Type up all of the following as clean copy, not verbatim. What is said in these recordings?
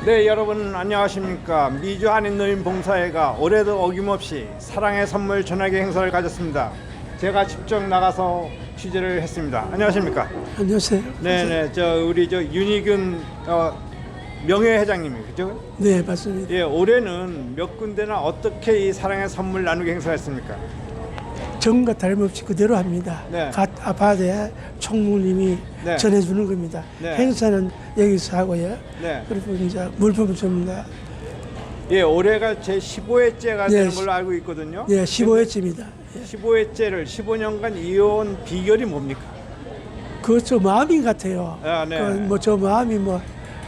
네, 여러분 안녕하십니까. 미주 한인노인봉사회가 올해도 어김없이 사랑의 선물 전화기 행사를 가졌습니다. 제가 직접 나가서 취재를 했습니다. 안녕하십니까. 안녕하세요. 네네, 우리 윤희균 명예회장님이 그죠? 네, 맞습니다. 예, 올해는 몇 군데나 어떻게 이 사랑의 선물 나누기 행사했습니까? 전과 다름없이 그대로 합니다. 네. 각 아파트에 총무님이 네. 전해주는 겁니다. 네. 행사는 여기서 하고요. 네. 그리고 이제 물품을 줍니다. 예, 올해가 제 15회째가 네, 되는 걸로 알고 있거든요. 네, 15회째입니다. 15회째를 15년간 이어온 비결이 뭡니까? 그저 마음인 같아요. 아, 네. 저 마음이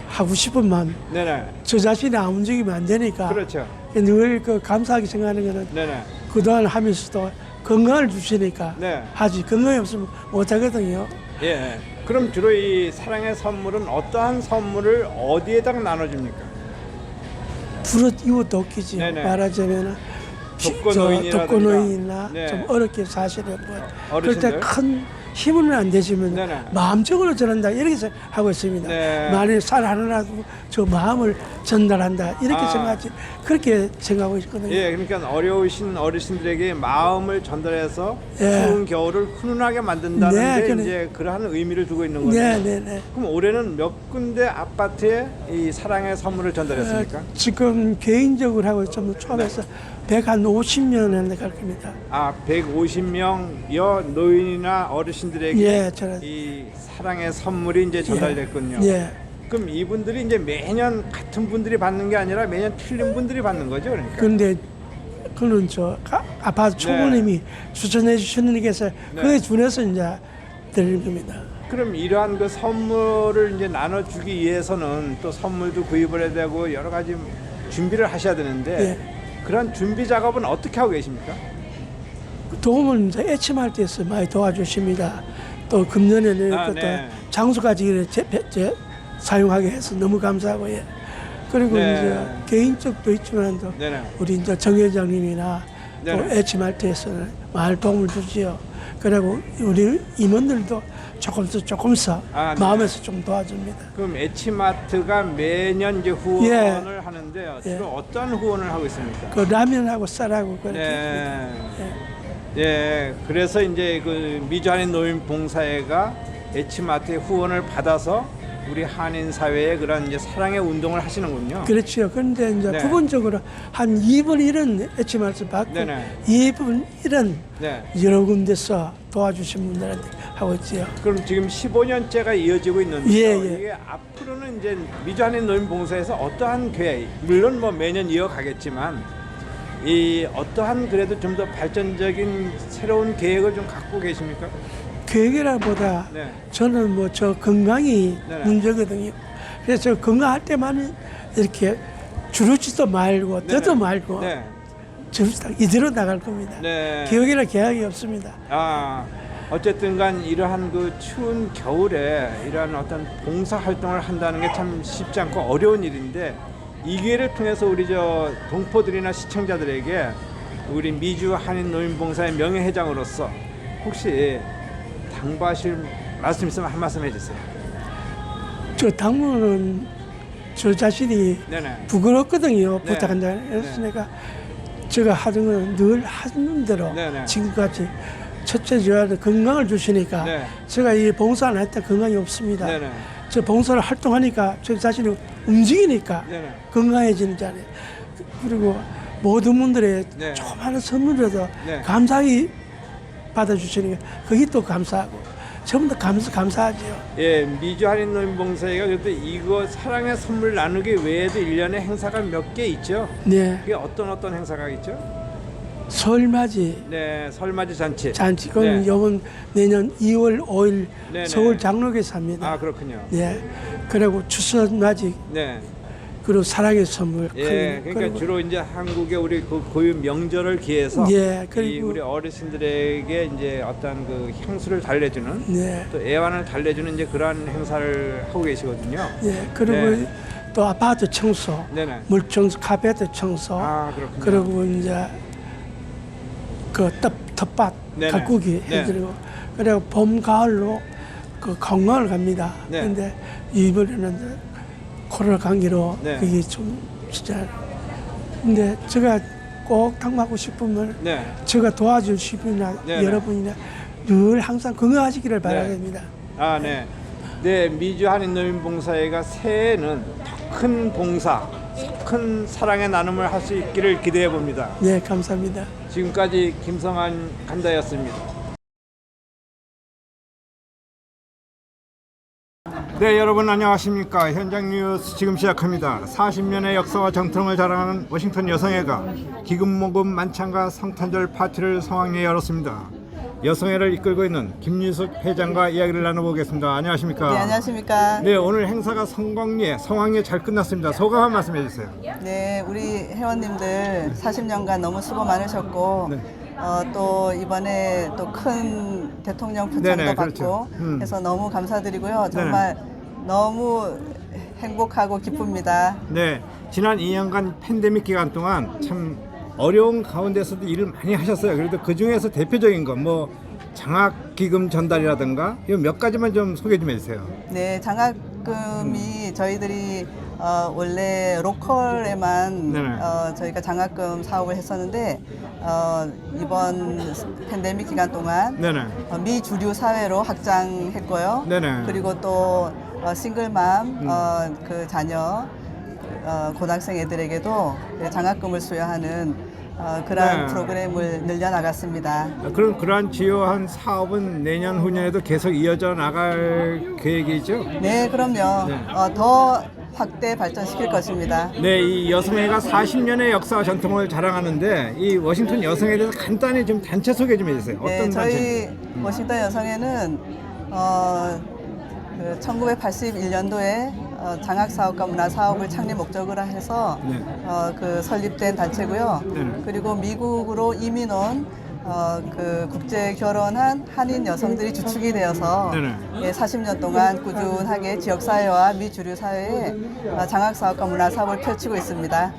하고 싶은 마음. 네네. 저 자신이 안 움직이면 안 되니까. 그렇죠. 늘 감사하게 생각하는 거는 네네. 그동안 하면서도 건강을 주시니까 네. 하지. 건강이 없으면 못 하거든요. 예. 그럼 주로 이 사랑의 선물은 어떠한 선물을 어디에다가 나눠줍니까? 불어 이웃 돕기지. 네네. 말하자면 독거노인이라든가. 독거노인이나 네. 좀 어렵게 사시는 분. 어르신들. 그럴 때 큰 힘은 안 되지만 네네. 마음적으로 전한다 이렇게 하고 있습니다. 네. 만일 살 하나라도 저 마음을 전달한다 이렇게 아. 생각하지. 그렇게 생각하고 있거든요. 예, 그러니까 어려우신 어르신들에게 마음을 전달해서 예. 추운 겨울을 훈훈하게 만든다는 네, 데 그래. 이제 그러한 의미를 두고 있는 거죠. 네네네. 그럼 올해는 몇 군데 아파트에 이 사랑의 선물을 전달했습니까? 지금 개인적으로 하고 좀 초합해서 150명에 갈 겁니다. 아, 150명 여 노인이나 어르신들에게 예, 저는 이 사랑의 선물이 이제 전달됐군요. 예. 그럼 이분들이 이제 매년 같은 분들이 받는 게 아니라 매년 틀린 분들이 받는 거죠, 그러니까. 그런데 그는 아파트 총무님이 추천해 주시는 게서 네. 그에 준해서 이제 드리는 겁니다. 그럼 이러한 그 선물을 이제 나눠주기 위해서는 또 선물도 구입을 해야 되고 여러 가지 준비를 하셔야 되는데 예. 그런 준비 작업은 어떻게 하고 계십니까? 도움을 이제 애침할 때서 많이 도와주십니다. 또 금년에는 아, 또 네. 장소까지 사용하게 해서 너무 감사하고요. 그리고 네. 이제 개인적도 있지만 또 네네. 우리 이제 정 회장님이나 또 네네. 애침할 때에서는 많이 도움을 주지요. 그리고 우리 임원들도 조금씩 아, 네. 마음에서 좀 도와줍니다. 그럼 H마트가 매년 이제 후원을 하는데요. 주로 예. 어떤 후원을 하고 있습니까? 그 라면하고 쌀하고 그렇게. 네. 예. 예. 그래서 이제 그 미주 한인 노인 봉사회가 H마트의 후원을 받아서 우리 한인 사회에 그런 이제 사랑의 운동을 하시는군요. 그렇죠. 그런데 이제 네. 부분적으로 한 2분 1은 애치말씀 받고 네네. 2분 1은 네. 여러 군데서 도와주신 분들한테 하고 있지요. 그럼 지금 15년째가 이어지고 있는데 예, 예. 이게 앞으로는 이제 미주 한인 노인 봉사에서 어떠한 계획, 물론 매년 이어가겠지만 이 어떠한 그래도 좀 더 발전적인 새로운 계획을 좀 갖고 계십니까? 계획이라보다 네. 저는 저 건강이 네네. 문제거든요. 그래서 저 건강할 때만 이렇게 주루지도 말고 네네. 더도 말고 네. 주루지 이대로 나갈 겁니다. 네. 계획이라 계획이 없습니다. 어쨌든 간 이러한 그 추운 겨울에 이러한 어떤 봉사 활동을 한다는 게 참 쉽지 않고 어려운 일인데 이 기회를 통해서 우리 동포들이나 시청자들에게 우리 미주 한인 노인봉사의 명예회장으로서 혹시 당부하실 말씀 있으면 한 말씀 해주세요. 저 당무는 저 자신이 네네. 부끄럽거든요. 네. 부탁한다 했으니까 제가 하던 건 늘 하는 대로 네네. 지금까지 첫째 저한테 건강을 주시니까 네. 제가 이 봉사 안 했다 건강이 없습니다. 네네. 저 봉사를 활동하니까 저 자신이 움직이니까 네네. 건강해지는 자리에 그리고 모든 분들의 네. 조그마한 선물이라도 네. 감사히 받아주시니까 그게 또 감사하고 전부 다 감사하죠. 예, 미주 한인 노인 봉사회가 그래도 이거 사랑의 선물 나누기 외에도 1년에 행사가 몇 개 있죠. 네, 그게 어떤 행사가 있죠? 설맞이 네, 설맞이 잔치. 잔치 그건 네. 요번 내년 2월 5일 네네. 서울 장로교에서 합니다. 아, 그렇군요. 네, 그리고 추석맞이 네. 그리고 사랑의 선물. 예, 그러니까 그리고 주로 이제 한국의 우리 그 고유 명절을 기해서 예, 이 그리고 우리 어르신들에게 이제 어떤 그 향수를 달래주는 네, 또 애완을 달래주는 이제 그러한 행사를 하고 계시거든요. 예, 그리고 네. 또 아파트 청소, 네네. 물 청소, 카페트 청소, 아, 그렇군요. 그리고 이제 그 텃밭 네네. 가꾸기 네. 해드리고 그리고 봄 가을로 그 관광을 갑니다. 네. 그런데 이번에는 코로나 관계로 네. 그게 좀 진짜 근데 제가 꼭 당하고 싶으면 네. 제가 도와주실 분이나 네, 네. 여러분이나 늘 항상 건강하시기를 바라야 됩니다. 아, 네. 네, 미주 한인노인봉사회가 새해에는 더 큰 봉사, 큰 사랑의 나눔을 할 수 있기를 기대해 봅니다. 네, 감사합니다. 지금까지 김성한 간다였습니다. 네, 여러분 안녕하십니까. 현장 뉴스 지금 시작합니다. 40년의 역사와 정통을 자랑하는 워싱턴 여성회가 기금모금 만찬과 성탄절 파티를 성황리에 열었습니다. 여성회를 이끌고 있는 김윤숙 회장과 이야기를 나눠보겠습니다. 안녕하십니까. 네, 안녕하십니까. 네, 오늘 행사가 성황리에 잘 끝났습니다. 소감 한 말씀 해주세요. 네, 우리 회원님들 40년간 너무 수고 많으셨고 네. 또 이번에 또 큰 대통령 표창도 네네, 받고 그렇죠. 해서 너무 감사드리고요. 정말 너무 행복하고 기쁩니다. 네, 지난 2년간 팬데믹 기간 동안 참 어려운 가운데서도 일을 많이 하셨어요. 그래도 그 중에서 대표적인 거 뭐 장학기금 전달이라든가 이거 몇 가지만 좀 소개 좀 해주세요. 네, 장학금이 저희들이 원래 로컬에만 네네. 저희가 장학금 사업을 했었는데 이번 팬데믹 기간 동안 네네. 미주류 사회로 확장했고요. 네네. 그리고 또 싱글맘 그 자녀 고등학생 애들에게도 장학금을 수여하는 그러한 네. 프로그램을 늘려나갔습니다. 그럼 그러한 주요한 사업은 내년 후년에도 계속 이어져 나갈 계획이죠? 네, 그럼요. 네. 더 확대 발전시킬 것입니다. 네, 이 여성회가 40년의 역사와 전통을 자랑하는데 이 워싱턴 여성회에 대해서 간단히 좀 단체 소개 좀 해주세요. 네, 어떤 저희 단체? 워싱턴 여성회는 1981년도에 장학사업과 문화사업을 창립 목적으로 해서 네. 그 설립된 단체고요. 네. 그리고 미국으로 이민 온 그 국제 결혼한 한인 여성들이 주축이 되어서 네네. 예, 40년 동안 꾸준하게 지역사회와 미주류 사회에 장학사업과 문화사업을 펼치고 있습니다.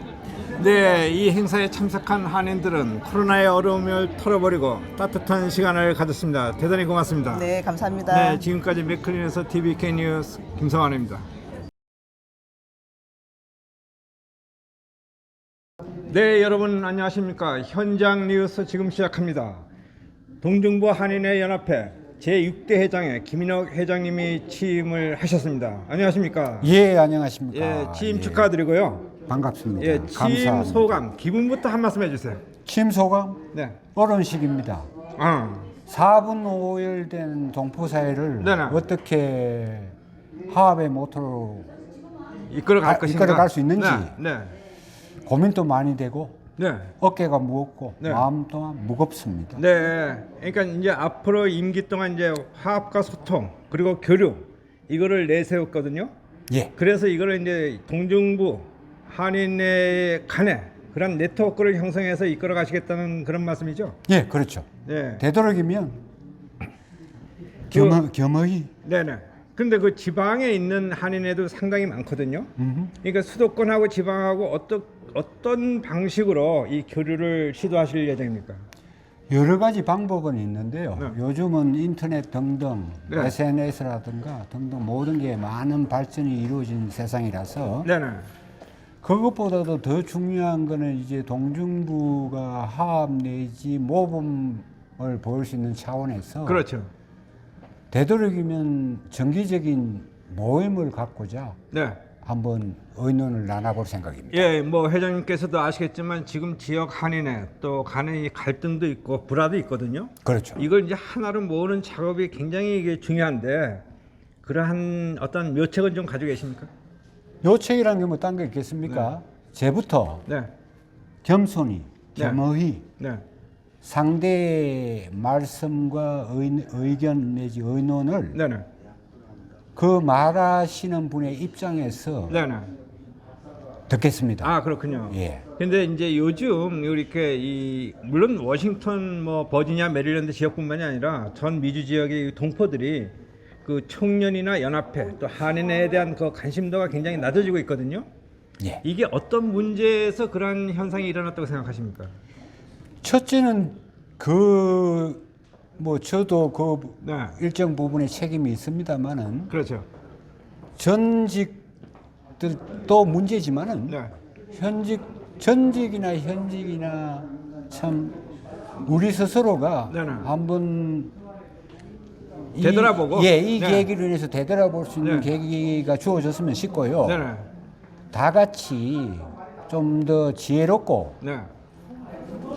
네, 이 행사에 참석한 한인들은 코로나의 어려움을 털어버리고 따뜻한 시간을 가졌습니다. 대단히 고맙습니다. 네, 감사합니다. 네, 지금까지 맥클린에서 TVK 뉴스 김성환입니다. 네, 여러분 안녕하십니까. 현장 뉴스 지금 시작합니다. 동중부 한인회 연합회 제6대 회장에 김인옥 회장님이 취임을 하셨습니다. 안녕하십니까. 예, 안녕하십니까. 예, 취임 예, 축하드리고요. 반갑습니다. 예, 취임 감사합니다. 소감 기분부터 한 말씀 해주세요. 취임 소감 네. 어른식입니다. 4분 5일 된 동포사회를 네네. 어떻게 화합의 모토로 이끌어갈 것인가. 이끌어갈 수 있는지 네. 고민도 많이 되고 네. 어깨가 무겁고 네. 마음 또한 무겁습니다. 네. 그러니까 이제 앞으로 임기 동안 이제 화합과 소통 그리고 교류 이거를 내세웠거든요. 예, 그래서 이거를 이제 동중부 한인회 간에 그런 네트워크를 형성해서 이끌어 가시겠다는 그런 말씀이죠. 예, 그렇죠. 네. 되도록이면 겸허히 네네. 근데 그 지방에 있는 한인회도 상당히 많거든요. 그러니까 수도권하고 지방하고 어떤 방식으로 이 교류를 시도하실 예정입니까? 여러 가지 방법은 있는데요. 네. 요즘은 인터넷 등등 네. SNS라든가 등등 모든 게 많은 발전이 이루어진 세상이라서 네네. 그것보다도 더 중요한 거는 이제 동중부가 화합 내지 모범을 보일 수 있는 차원에서 그렇죠. 되도록이면 정기적인 모임을 갖고자 네. 한번 의논을 나눠볼 생각입니다. 예, 뭐 회장님께서도 아시겠지만 지금 지역 한인회 또 간의 갈등도 있고 불화도 있거든요. 그렇죠. 이걸 이제 하나로 모으는 작업이 굉장히 이게 중요한데 그러한 어떤 묘책은 좀 가지고 계십니까? 요책이라는 게 뭐 딴 게 있겠습니까? 제부터 네, 겸손히, 겸허히 네, 상대의 말씀과 의견 내지 의논을 네, 네, 그 말하시는 분의 입장에서 네, 네. 듣겠습니다. 아 그렇군요. 예. 근데 이제 요즘 이렇게 물론 워싱턴 뭐 버지니아 메릴랜드 지역뿐만이 아니라 전 미주 지역의 동포들이 그 청년이나 연합회 또 한인회에 대한 그 관심도가 굉장히 낮아지고 있거든요. 예. 이게 어떤 문제에서 그런 현상이 일어났다고 생각하십니까? 첫째는 뭐 저도 그 네, 일정 부분의 책임이 있습니다만은 그렇죠. 전직 것들도 문제지만은 네. 전직이나 참 우리 스스로가 네네. 한번 되돌아보고. 이 네. 계기로 인해서 되돌아볼 수 있는 네. 계기가 주어졌으면 싶고요. 네네. 다 같이 좀 더 지혜롭고 네.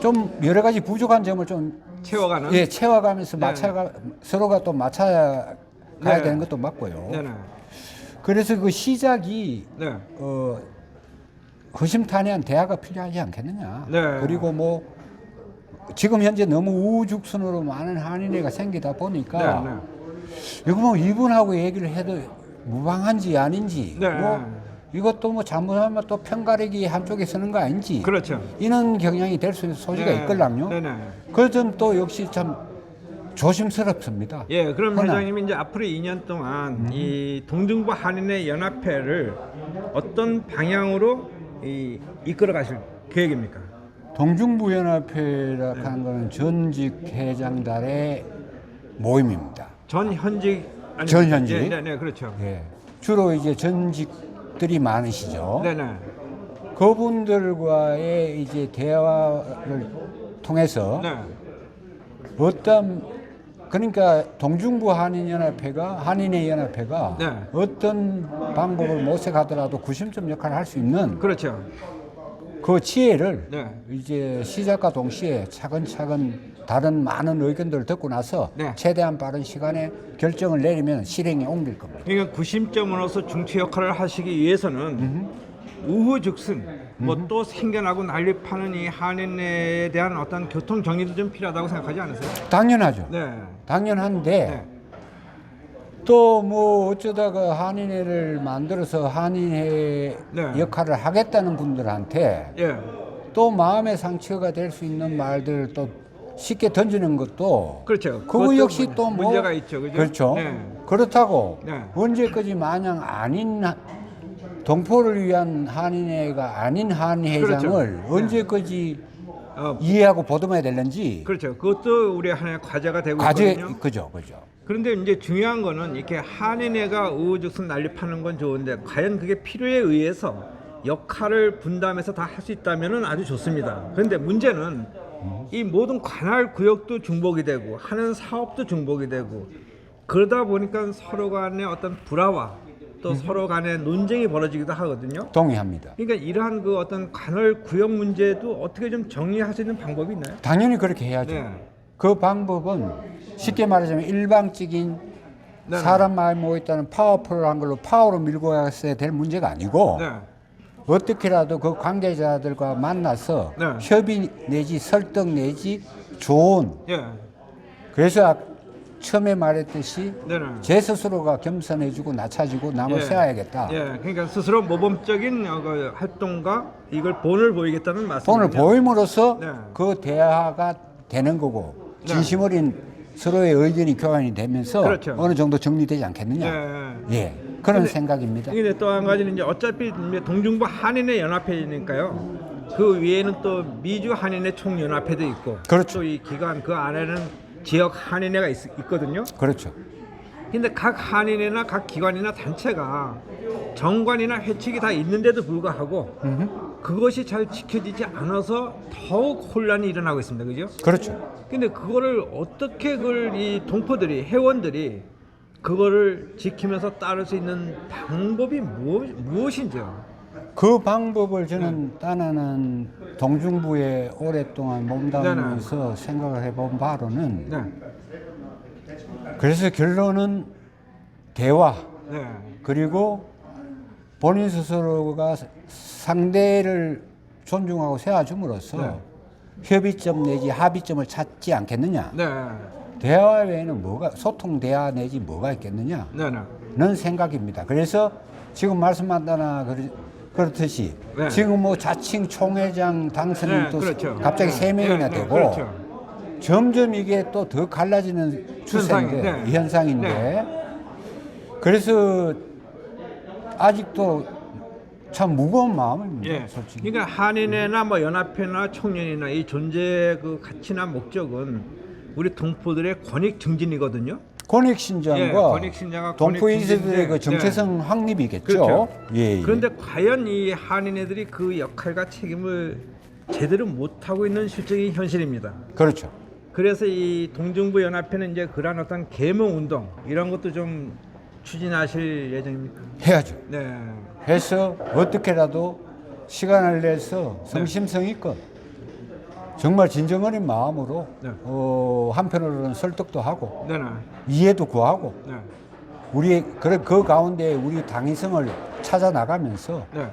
좀 여러 가지 부족한 점을 좀 채워가는. 채워가면서 네. 서로가 또 맞춰야 가야 네. 되는 것도 맞고요. 네네. 그래서 그 시작이 네. 허심탄회한 대화가 필요하지 않겠느냐. 네. 그리고 뭐 지금 현재 너무 우후죽순으로 많은 한인회가 생기다 보니까 네. 이거 뭐 이분하고 얘기를 해도 무방한지 아닌지 네. 뭐 이것도 뭐 잘못하면 또 편가르기 한쪽에 서는 거 아닌지 그렇죠. 이런 경향이 될 수 있는 소지가 네. 있걸랑요. 네네. 그 점 또 역시 참 조심스럽습니다. 예, 그럼 허나. 회장님이 이제 앞으로 2년 동안 이 동중부 한인회 연합회를 어떤 방향으로 이끌어 가실 계획입니까? 동중부연합회라 하는 거는 전직 회장단의 모임입니다. 전 현직 전 현직? 네, 그렇죠. 예. 주로 이제 전직들이 많으시죠. 네네. 그분들과의 이제 대화를 통해서 네. 어떤 그러니까 동중부 한인회 연합회가 네. 어떤 방법을 모색하더라도 구심점 역할을 할 수 있는 그렇죠. 그 지혜를 네. 이제 시작과 동시에 차근차근 다른 많은 의견들을 듣고 나서 네. 최대한 빠른 시간에 결정을 내리면 실행에 옮길 겁니다. 그러니까 구심점으로서 중추 역할을 하시기 위해서는 우후죽순 뭐 또 생겨나고 난립하는 이 한인회에 대한 어떤 교통 정리도 좀 필요하다고 생각하지 않으세요? 당연하죠. 네. 당연한데 네. 또 뭐 어쩌다가 한인회를 만들어서 한인회 네. 역할을 하겠다는 분들한테 예. 또 마음의 상처가 될 수 있는 말들을 또 쉽게 던지는 것도 그렇죠. 그거 그것도 역시 또 뭐 문제가 있죠. 그죠? 그렇죠. 네. 그렇다고 네. 언제까지 마냥 아닌 동포를 위한 한인회가 아닌 한인회장을 그렇죠. 언제까지 어, 이해하고 보듬어야 되는지 그렇죠. 그것도 우리 하나의 과제가 되고 과제 있거든요. 그죠. 그런데 이제 중요한 거는 이렇게 한인회가 우후죽순 난립하는 건 좋은데 과연 그게 필요에 의해서 역할을 분담해서 다 할 수 있다면은 아주 좋습니다. 그런데 문제는 이 모든 관할 구역도 중복이 되고 하는 사업도 중복이 되고 그러다 보니까 서로 간의 어떤 불화와 또 서로 간의 논쟁이 벌어지기도 하거든요. 동의합니다. 그러니까 이러한 그 어떤 관할 구역 문제도 어떻게 좀 정리할 수 있는 방법이 있나요? 당연히 그렇게 해야죠. 네. 그 방법은 쉽게 말하자면 일방적인 네. 사람 많이 모였다는 파워풀한 걸로 파워로 밀고 갔어야 될 문제가 아니고 네. 어떻게라도 그 관계자들과 만나서 네. 협의 내지 설득 내지 조언 예. 그래서 처음에 말했듯이 네네. 제 스스로가 겸손해지고 낮춰지고 남을 예. 세워야겠다. 예, 그러니까 스스로 모범적인 그 활동과 이걸 본을 보이겠다는 말씀이죠. 돈을 보임으로써 네. 그 대화가 되는 거고 네. 진심 어린 서로의 의견이 교환이 되면서 그렇죠. 어느 정도 정리되지 않겠느냐. 예. 예, 그런 근데 생각입니다. 이게 또 한 가지는 이제 어차피 이제 동중부 한인회 연합회니까요. 그 위에는 또 미주 한인회 총연합회도 있고, 그렇죠. 또 이 기관 그 안에는 지역 한인회가 있거든요. 그렇죠. 근데 각 한인회나 각 기관이나 단체가 정관이나 회칙이 다 있는데도 불구하고 그것이 잘 지켜지지 않아서 더욱 혼란이 일어나고 있습니다. 그죠? 그렇죠. 근데 그거를 어떻게 그걸 이 동포들이 회원들이 그거를 지키면서 따를 수 있는 방법이 무엇인지요? 그 방법을 저는 따나는 동중부에 오랫동안 몸담으면서 생각을 해본 바로는 네. 그래서 결론은 대화 네. 그리고 본인 스스로가 상대를 존중하고 세워줌으로써 네. 협의점 내지 합의점을 찾지 않겠느냐. 네. 대화 외에는 뭐가 소통 대화 내지 뭐가 있겠느냐는 네. 생각입니다. 그래서 지금 말씀하다나 그렇듯이 네. 지금 뭐 자칭 총회장 당선이 네, 또 그렇죠. 갑자기 네. 3명이나 네, 되고 그렇죠. 점점 이게 또 더 갈라지는 추세인데 네. 이 현상인데 네. 그래서 아직도 참 무거운 마음입니다. 예. 솔직히. 그러니까 한인회나 뭐 연합회나 청년이나 이 존재의 그 가치나 목적은 우리 동포들의 권익 증진이거든요. 권익신장과 예, 권익신장과 동포 2세들의 권익신장인데, 그 정체성 확립이겠죠. 그렇죠. 예, 예. 그런데 과연 이 한인애들이 그 역할과 책임을 제대로 못하고 있는 실정이 현실입니다. 그렇죠. 그래서 이 동정부 연합회는 이제 그러한 어떤 계몽 운동 이런 것도 좀 추진하실 예정입니까? 해야죠. 네. 해서 어떻게라도 시간을 내서 성심성의껏 정말 진정 어린 마음으로 네. 한편으로는 설득도 하고 네네. 이해도 구하고 네. 우리 그 가운데 우리 당위성을 찾아 나가면서 네.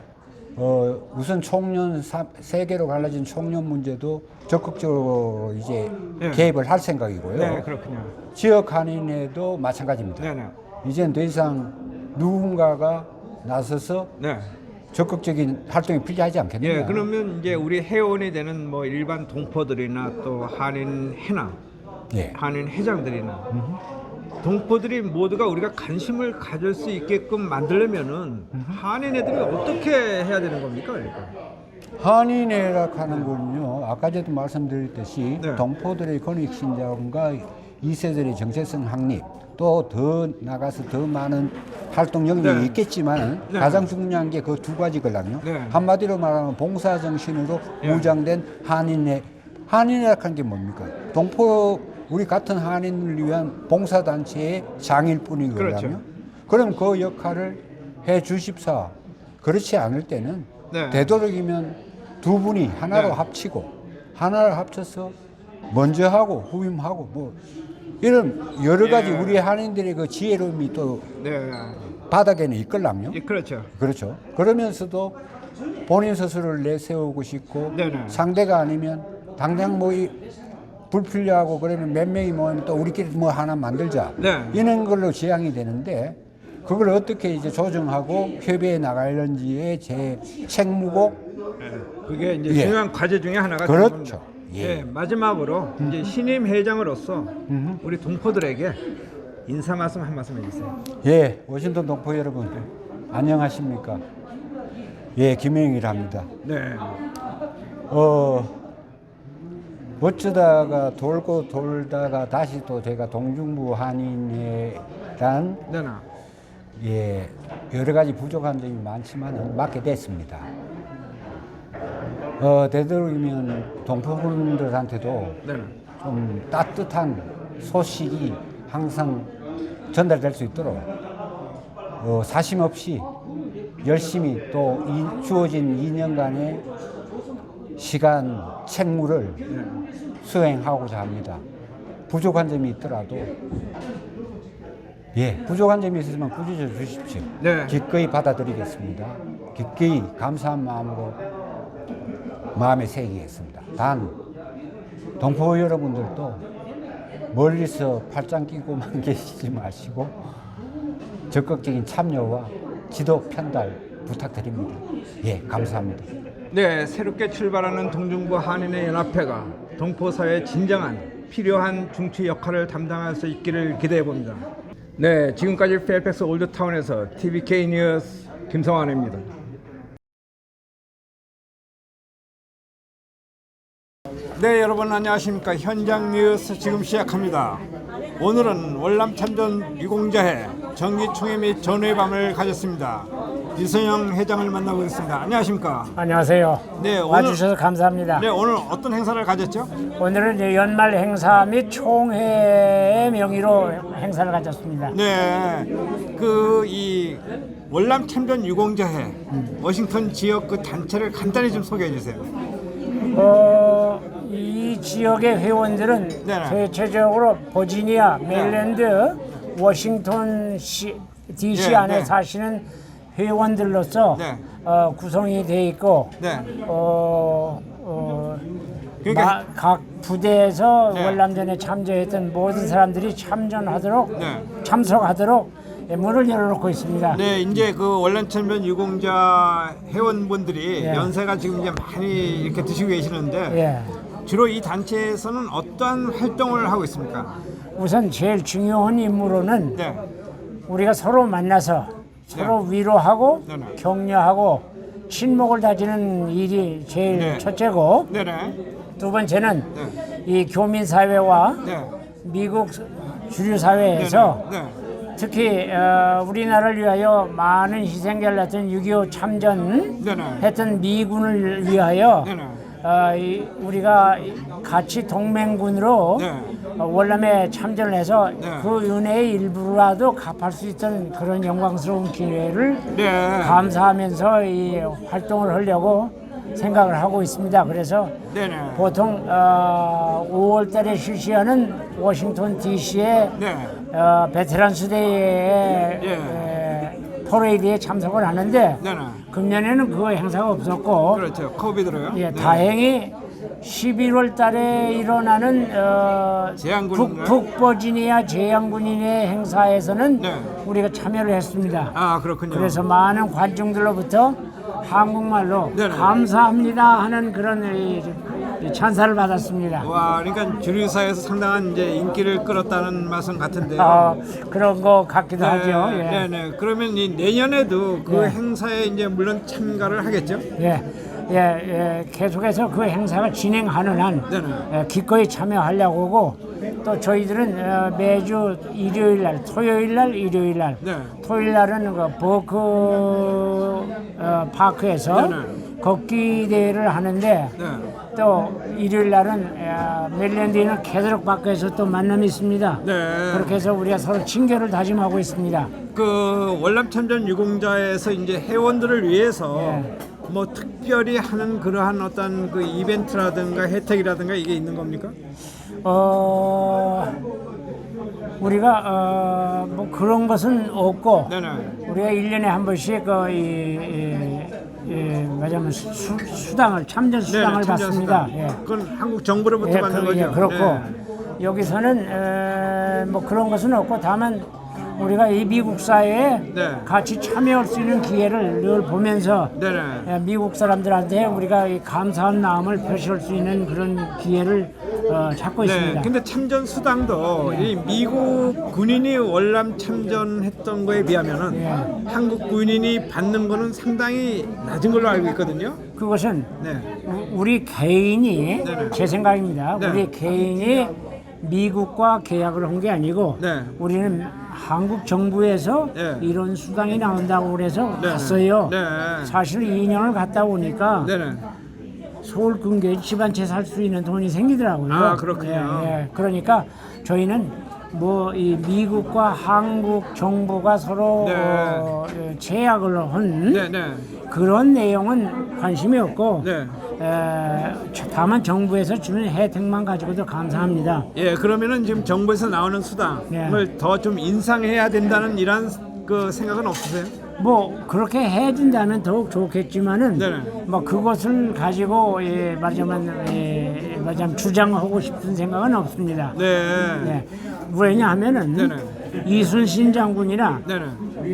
우선 총련 세계로 갈라진 총련 문제도 적극적으로 이제 네. 개입을 할 생각이고요. 네, 그렇군요. 지역 한인회도 마찬가지입니다. 네네. 이젠 더 이상 누군가가 나서서 네. 적극적인 활동이 필요하지 않겠느냐. 예, 그러면 이제 우리 회원이 되는 뭐 일반 동포들이나 또 한인 회나 예. 한인 회장들이나 동포들이 모두가 우리가 관심을 가질 수 있게끔 만들려면은 한인 애들이 어떻게 해야 되는 겁니까? 그러니까. 한인회라 하는 건요, 아까 전에도 말씀드렸듯이 네. 동포들의 권익신장과 2세들의 정체성 확립, 또 더 나가서 더 많은 활동 영역이 네. 있겠지만 네. 가장 중요한 게 그 두 가지거든요. 네. 한마디로 말하면 봉사 정신으로 예. 무장된 한인회. 한인회라는 게 뭡니까? 동포 우리 같은 한인을 위한 봉사단체의 장일 뿐이거든요. 그렇죠. 그럼 그 역할을 해 주십사. 그렇지 않을 때는 네. 되도록이면 두 분이 하나로 네. 합치고 하나를 합쳐서 먼저 하고 후임하고 뭐 이런 여러 가지 예. 우리 한인들의 그 지혜로움이 또 네. 바닥에는 있걸랑요. 예, 그렇죠. 그렇죠. 그러면서도 본인 스스로를 내세우고 싶고 네네. 상대가 아니면 당장 뭐 불필요하고 그러면 몇 명이 모이면 또 우리끼리 뭐 하나 만들자 네. 이런 걸로 지향이 되는데 그걸 어떻게 이제 조정하고 협의해 나갈는지의 제 책무고 그게 이제 예. 중요한 과제 중에 하나가 그렇죠. 되는 겁니다. 예. 예, 마지막으로 이제 신임 회장으로서 우리 동포들에게 인사 말씀 한 말씀 해주세요. 예, 워싱턴 동포 여러분 안녕하십니까? 예, 김영일합니다. 네. 어쩌다가 돌고 돌다가 다시 또 제가 동중부 한인회란 네네. 예, 여러 가지 부족한 점이 많지만 맡게 됐습니다. 되도록이면 동포분들한테도 네네. 좀 따뜻한 소식이 항상 전달될 수 있도록 사심 없이 열심히 또 주어진 2년간의 시간, 책무를 수행하고자 합니다. 부족한 점이 있더라도 예, 부족한 점이 있으면 꾸짖어 주십시오. 네. 기꺼이 받아들이겠습니다. 기꺼이 감사한 마음으로 마음에 새기겠습니다. 단 동포 여러분들도 멀리서 팔짱 끼고만 계시지 마시고 적극적인 참여와 지도 편달 부탁드립니다. 예, 감사합니다. 네, 새롭게 출발하는 동중부 한인회 연합회가 동포 사회의 진정한 필요한 중추 역할을 담당할 수 있기를 기대해 봅니다. 네, 지금까지 페어팩스 올드타운에서 TVK 뉴스 김성환입니다. 네, 여러분 안녕하십니까. 현장 뉴스 지금 시작합니다. 오늘은 월남 참전 유공자회 정기총회 및 전회 밤을 가졌습니다. 이선영 회장을 만나고 있습니다. 안녕하십니까. 안녕하세요. 네, 와주셔서 감사합니다. 네, 오늘 어떤 행사를 가졌죠? 오늘은 이제 연말 행사 및 총회의 명의로 행사를 가졌습니다. 네, 이 월남 참전 유공자회 워싱턴 지역 그 단체를 간단히 좀 소개해 주세요. 이 지역의 회원들은 네네. 대체적으로 버지니아, 메릴랜드, 워싱턴 DC 네, 안에 네. 사시는 회원들로서 네. 구성이 되어 있고 네. 그러니까- 각 부대에서 네. 월남전에 참여했던 모든 사람들이 참전하도록 네. 참석하도록 문을 열어놓고 있습니다. 네, 이제 그 월남 참전 유공자 회원분들이 예. 연세가 지금 이제 많이 이렇게 드시고 계시는데 예. 주로 이 단체에서는 어떠한 활동을 하고 있습니까? 우선 제일 중요한 임무로는 네, 우리가 서로 만나서 서로 위로하고 네네. 격려하고 친목을 다지는 일이 제일 네. 첫째고 네네, 두 번째는 네. 이 교민사회와 네, 미국 주류 사회에서 네. 특히 우리나라를 위하여 많은 희생자를 했던 6.25 참전 네네. 했던 미군을 위하여 네네. 우리가 같이 동맹군으로 네. 월남에 참전을 해서 네. 그 은혜의 일부라도 갚을 수 있던 그런 영광스러운 기회를 네. 감사하면서 이 활동을 하려고 생각을 하고 있습니다. 그래서 네네. 보통 5월 달에 실시하는 워싱턴 DC의 네. 베테랑 수대의 퍼레이드에 참석을 하는데 네네. 금년에는 그 행사가 없었고 그렇죠. 코비드로요. 예, 다행히 11월 달에 일어나는 제양군인가요? 북버지니아 제양군인의 행사에서는 네. 우리가 참여를 했습니다. 아, 그렇군요. 그래서 많은 관중들로부터 한국말로 네네. 감사합니다 하는 그런 이 찬사를 받았습니다. 와, 그러니까 주류사에서 상당한 이제 인기를 끌었다는 말씀 같은데요. 그런 거 같기도 하죠. 예. 네네. 그러면 이 내년에도 그 네. 행사에 이제 물론 참가를 하겠죠? 계속해서 그 행사가 진행하는 한 네네. 기꺼이 참여하려고 하고 또 저희들은 매주 일요일 날, 토요일 날, 일요일 날, 네. 토요일 날은 그 버크 파크에서 네네. 걷기 대회를 하는데 네. 또 일요일 날은 멜랜드에는 캐드럭 파크에서 또 만남이 있습니다. 네. 그렇게 해서 우리가 서로 친교를 다짐하고 있습니다. 그 월남 참전 유공자에서 이제 회원들을 위해서 네. 뭐 특별히 하는 그러한 어떤 그 이벤트라든가 혜택이라든가 이게 있는 겁니까? 우리가 뭐 그런 것은 없고 네네. 우리가 1년에 한 번씩 말하자면 수당을 참전 수당을 네네, 받습니다. 참전수당. 예. 그건 한국 정부로부터 받는 거죠. 그렇고 네. 여기서는 뭐 그런 것은 없고 다만 우리가 이 미국 사회에 네. 같이 참여할 수 있는 기회를 늘 보면서 네네. 미국 사람들한테 우리가 이 감사한 마음을 표시할 수 있는 그런 기회를 찾고 있습니다. 근데 참전 수당도 이 미국 군인이 월남 참전했던 거에 비하면은 한국 군인이 받는 거는 상당히 낮은 걸로 알고 있거든요. 그것은 네. 우리 개인이 네네. 제 생각입니다. 네. 우리 개인이 미국과 계약을 한 게 아니고 네. 우리는 한국 정부에서 네. 이런 수당이 나온다고 그래서 네. 갔어요. 네. 사실 2년을 갔다 오니까 네네. 서울 근교에 집 한 채 살 수 있는 돈이 생기더라고요. 아, 그렇군요. 그러니까 저희는 뭐 이 미국과 한국 정부가 서로 네. 제약을 한 네네. 그런 내용은 관심이 없고 네. 다만 정부에서 주는 혜택만 가지고도 감사합니다. 예, 그러면은 지금 정부에서 나오는 수당을 네. 더 좀 인상해야 된다는 이런 그 생각은 없으세요? 뭐 그렇게 해준다면 더욱 좋겠지만은 네네. 뭐 그것을 가지고 말하자면 주장하고 싶은 생각은 없습니다. 네. 네. 왜냐하면은 네네. 이순신 장군이나 네네.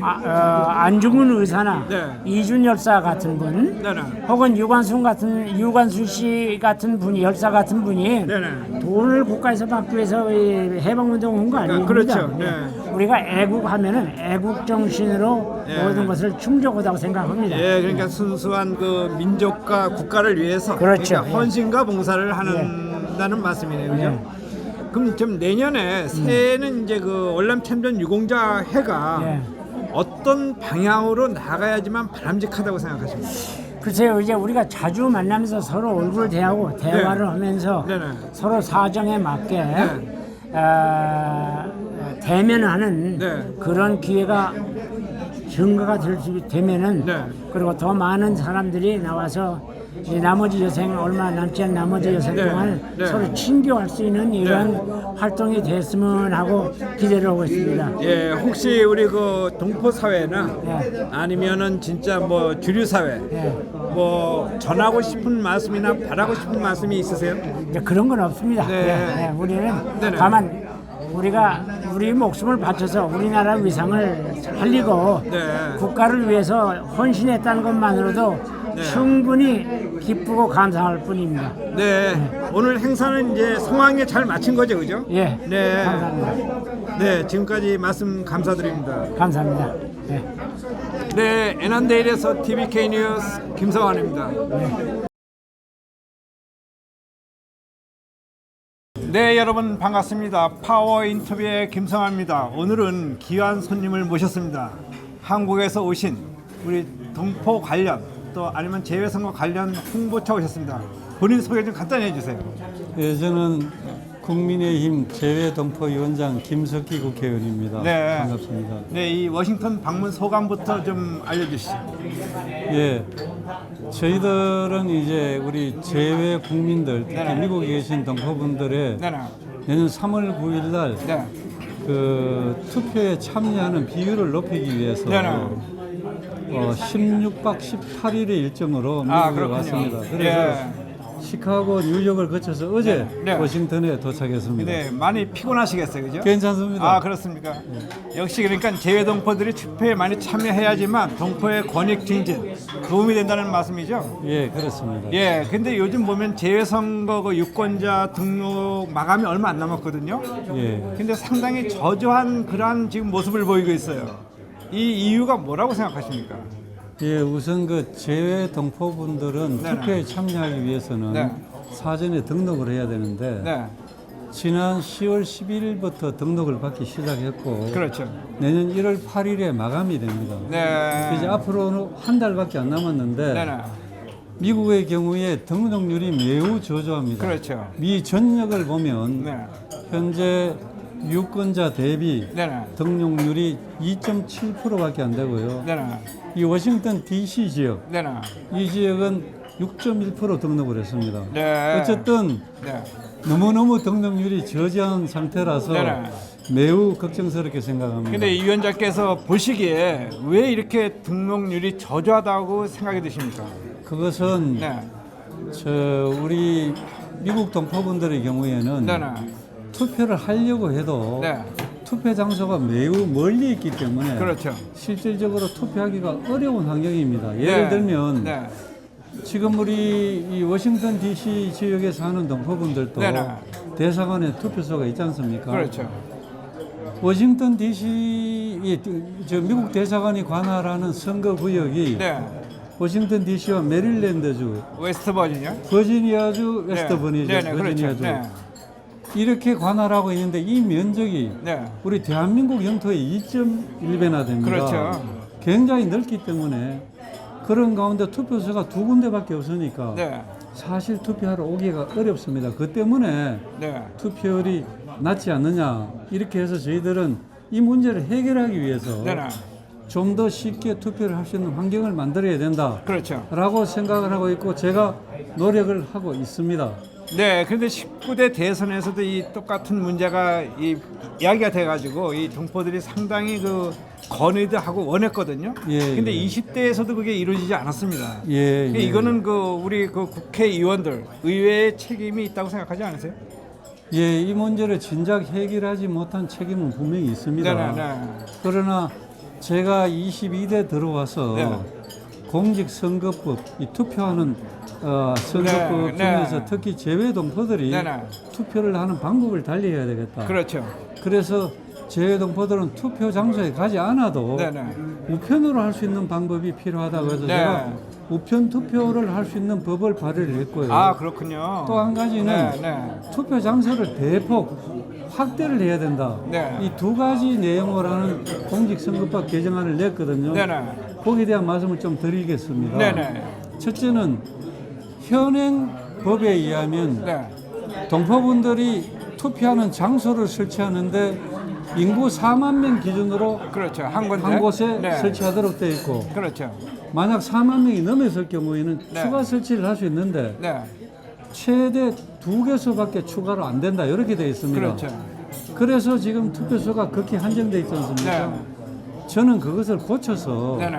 안중근 의사나 네. 이준 열사 같은 분, 네네. 혹은 유관순 씨 같은 분이 열사 같은 분이 네네. 돈을 국가에서 받기 위해서 해방운동 온 거 아닙니다. 그렇죠. 네. 네. 우리가 애국하면은 애국 정신으로 네. 모든 것을 충족하다고 생각합니다. 예, 그러니까 순수한 그 민족과 국가를 위해서 그렇죠. 그러니까 헌신과 봉사를 한다는 말씀이네요, 그죠? 그럼 좀 내년에 새해는 이제 그 월남 참전 유공자 해가 예. 어떤 방향으로 나가야지만 바람직하다고 생각하십니까? 글쎄요, 이제 우리가 자주 만나면서 서로 얼굴 대하고 대화를 하면서 네네. 서로 사정에 맞게 네. 대면하는 네. 그런 기회가 증가가 되면은 네. 그리고 더 많은 사람들이 나와서 이제 나머지 여생 얼마 남지 않은 나머지 여생 네. 동안 네. 서로 친교할 수 있는 이런 활동이 됐으면 하고 기대를 하고 있습니다. 예, 혹시 우리 그 동포 사회나 네. 아니면은 진짜 뭐 주류 사회 네. 뭐 전하고 싶은 말씀이나 바라고 싶은 말씀이 있으세요? 이제 그런 건 없습니다. 네. 우리는 네네. 다만 우리가 우리 목숨을 바쳐서 우리나라 위상을 살리고 네. 국가를 위해서 헌신했다는 것만으로도 충분히 기쁘고 감사할 뿐입니다. 네. 오늘 행사는 이제 성황리에 잘 마친 거죠, 그죠? 예, 네. 감사합니다. 네, 지금까지 말씀 감사드립니다. 감사합니다. 예. 네, 애난데일에서 TVK 뉴스 김성환입니다. 네, 여러분 반갑습니다. 파워 인터뷰의 김성환입니다. 오늘은 귀한 손님을 모셨습니다. 한국에서 오신 우리 동포 관련 또 아니면 재외선거 관련 홍보차 오셨습니다. 본인 소개 좀 간단히 해주세요. 예, 저는 국민의힘 재외동포위원장 김석기 국회의원입니다. 네. 반갑습니다. 네, 이 워싱턴 방문 소감부터 좀 알려주시죠. 예, 저희들은 이제 우리 재외 국민들, 특히 네네. 미국에 계신 동포분들의 네네. 내년 3월 9일 날 네. 그 투표에 참여하는 비율을 높이기 위해서 네네. 16박 18일의 일정으로 아, 미국에 그렇군요. 왔습니다. 그래서 예. 시카고, 뉴욕을 거쳐서 어제 네. 워싱턴에 도착했습니다. 네, 많이 피곤하시겠어요, 그죠? 괜찮습니다. 아, 그렇습니까? 역시 그러니까 재외 동포들이 투표에 많이 참여해야지만 동포의 권익 증진 도움이 된다는 말씀이죠. 예, 그렇습니다. 예, 근데 요즘 보면 재외선거 그 유권자 등록 마감이 얼마 안 남았거든요. 예. 근데 상당히 저조한 그러한 지금 모습을 보이고 있어요. 이 이유가 뭐라고 생각하십니까? 예, 우선 그 재외 동포분들은 네네. 투표에 참여하기 위해서는 네. 사전에 등록을 해야 되는데 네, 지난 10월 11일부터 등록을 받기 시작했고 그렇죠. 내년 1월 8일에 마감이 됩니다. 네, 이제 앞으로는 한 달밖에 안 남았는데 네네, 미국의 경우에 등록률이 매우 저조합니다. 그렇죠. 미 전역을 보면 네, 현재 유권자 대비 네네, 등록률이 2.7%밖에 안 되고요. 네네, 이 워싱턴 DC 지역, 네네, 이 지역은 6.1% 등록을 했습니다. 네. 어쨌든 네, 너무너무 등록률이 저조한 상태라서 네네. 매우 걱정스럽게 생각합니다. 근데 이 위원장께서 보시기에 왜 이렇게 등록률이 저조하다고 생각이 드십니까? 그것은 네, 우리 미국 동포분들의 경우에는 네네, 투표를 하려고 해도 네, 투표 장소가 매우 멀리 있기 때문에 그렇죠. 실질적으로 투표하기가 어려운 환경입니다. 네, 예를 들면 네, 지금 우리 이 워싱턴 DC 지역에 사는 동포분들도 네네. 대사관에 투표소가 있지 않습니까? 그렇죠. 워싱턴 DC 저 미국 대사관이 관할하는 선거 구역이 네, 워싱턴 DC와 메릴랜드주, 웨스트 버지니아. 버지니아주, 웨스트 네, 버지니아주, 네네, 그렇죠. 네, 이렇게 관할하고 있는데 이 면적이 네, 우리 대한민국 영토의 2.1배나 됩니다. 그렇죠. 굉장히 넓기 때문에 그런 가운데 투표소가 두 군데밖에 없으니까 네, 사실 투표하러 오기가 어렵습니다. 그 때문에 네, 투표율이 낮지 않느냐 이렇게 해서 저희들은 이 문제를 해결하기 위해서 네네, 좀 더 쉽게 투표를 할 수 있는 환경을 만들어야 된다 그렇죠. 라고 생각을 하고 있고 제가 노력을 하고 있습니다. 네, 그런데 19대 대선에서도 이 똑같은 문제가 이야기가 돼가지고 이 동포들이 상당히 그 건의도 하고 원했거든요. 예, 근데 예. 20대에서도 그게 이루어지지 않았습니다. 예, 예. 이거는 그 우리 그 국회의원들, 의회의 책임이 있다고 생각하지 않으세요? 예, 이 문제를 진작 해결하지 못한 책임은 분명히 있습니다. 네, 네, 그러나 제가 22대 들어와서 네. 공직선거법, 이 투표하는 선거법 네, 중에서 네. 특히 재외동포들이 네, 네. 투표를 하는 방법을 달리해야 되겠다. 그렇죠. 그래서 재외동포들은 투표 장소에 가지 않아도 네, 네. 우편으로 할 수 있는 방법이 필요하다고 해서 네. 제가 우편 투표를 할 수 있는 법을 발의를 했고요. 아, 그렇군요. 또 한 가지는 네, 네. 투표 장소를 대폭 확대를 해야 된다. 네. 이 두 가지 내용을 하는 공직선거법 개정안을 냈거든요. 네네. 거기에 대한 말씀을 좀 드리겠습니다. 네네. 첫째는 현행 법에 의하면 네. 동포분들이 투표하는 장소를 설치하는데 인구 4만 명 기준으로 그렇죠. 한 군데. 한 곳에 네. 설치하도록 되어 있고 그렇죠. 만약 4만 명이 넘었을 경우에는 네. 추가 설치를 할 수 있는데 네. 최대 2개소밖에 추가로 안 된다 이렇게 되어 있습니다. 그렇죠. 그래서 지금 투표소가 극히 한정되어 있지 않습니까? 네. 저는 그것을 고쳐서 네네.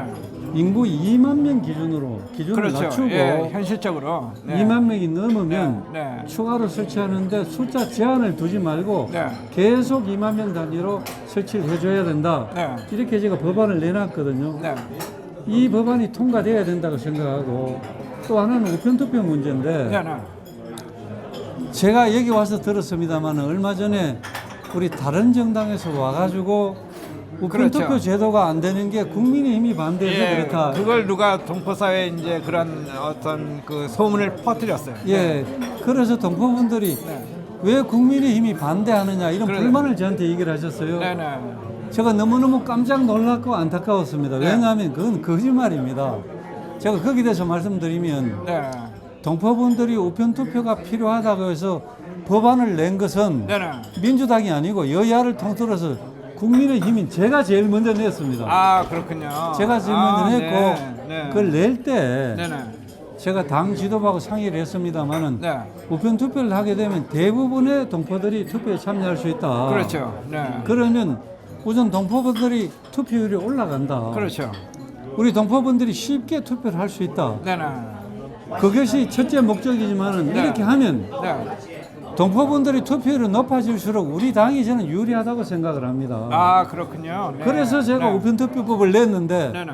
인구 2만 명 기준으로 기준을 그렇죠. 낮추고 예, 현실적으로. 네. 2만 명이 넘으면 네, 네. 추가로 설치하는데 숫자 제한을 두지 말고 네. 계속 2만 명 단위로 설치를 해줘야 된다. 네. 이렇게 제가 법안을 내놨거든요. 네. 이 법안이 통과돼야 된다고 생각하고 또 하나는 우편투표 문제인데 네네. 제가 여기 와서 들었습니다만 얼마 전에 우리 다른 정당에서 와가지고 우편투표 그렇죠. 제도가 안 되는 게 국민의힘이 반대해서 예, 그렇다. 그걸 누가 동포사회에 이제 그런 어떤 그 소문을 퍼뜨렸어요. 예, 그래서 동포분들이 네. 왜 국민의힘이 반대하느냐 이런 그러네. 불만을 저한테 얘기를 하셨어요. 네네. 제가 너무너무 깜짝 놀랐고 안타까웠습니다. 네. 왜냐하면 그건 거짓말입니다. 제가 거기에 대해서 말씀드리면 네. 동포분들이 우편 투표가 필요하다고 해서 법안을 낸 것은 네네. 민주당이 아니고 여야를 통틀어서 국민의힘인 제가 제일 먼저 냈습니다. 아 그렇군요. 제가 제일 먼저 냈고 네. 네. 그걸 낼 때 네네. 제가 당 지도부하고 상의를 했습니다마는 네. 우편 투표를 하게 되면 대부분의 동포들이 투표에 참여할 수 있다. 그렇죠. 네. 그러면 우선 동포분들이 투표율이 올라간다. 그렇죠. 우리 동포분들이 쉽게 투표를 할 수 있다. 네네. 그것이 첫째 목적이지만은 네. 이렇게 하면 네. 동포분들이 투표율이 높아질수록 우리 당이 저는 유리하다고 생각을 합니다. 아 그렇군요. 네. 그래서 제가 네. 우편투표법을 냈는데 네네.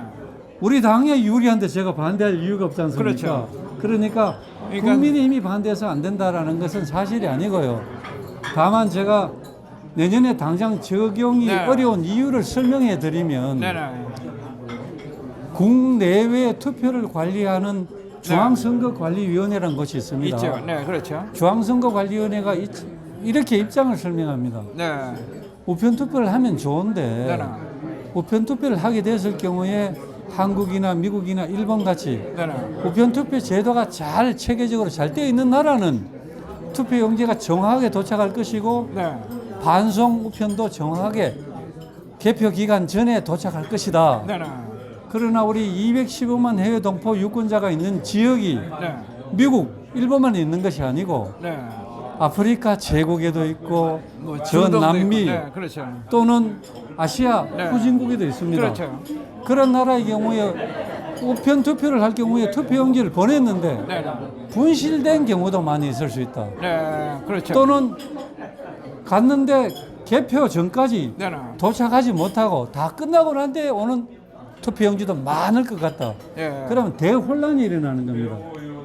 우리 당에 유리한데 제가 반대할 이유가 없지 않습니까? 그렇죠. 그러니까 국민의힘이 반대해서 안 된다라는 것은 사실이 아니고요. 다만 제가 내년에 당장 적용이 네. 어려운 이유를 설명해 드리면 네네. 국내외 투표를 관리하는 중앙선거관리위원회라는 것이 있습니다. 있죠. 네, 그렇죠. 중앙선거관리위원회가 이렇게 입장을 설명합니다. 네. 우편투표를 하면 좋은데 네네. 우편투표를 하게 됐을 경우에 한국이나 미국이나 일본 같이 네네. 우편투표 제도가 잘 체계적으로 잘 되어 있는 나라는 투표용지가 정확하게 도착할 것이고 네. 반송 우편도 정확하게 개표 기간 전에 도착할 것이다. 네네. 그러나 우리 215만 해외 동포 유권자가 있는 지역이 네. 미국, 일본만 있는 것이 아니고 네. 아프리카 제국에도 있고 뭐 전 중동도 남미 있고. 네, 그렇죠. 또는 아시아 네. 후진국에도 있습니다. 그렇죠. 그런 나라의 경우에 우편 투표를 할 경우에 투표용지를 보냈는데 네. 분실된 경우도 많이 있을 수 있다. 네. 그렇죠. 또는 갔는데 개표 전까지 네네. 도착하지 못하고 다 끝나고 난 뒤에 오는 투표용지도 많을 것 같다. 예. 그러면 대혼란이 일어나는 겁니다.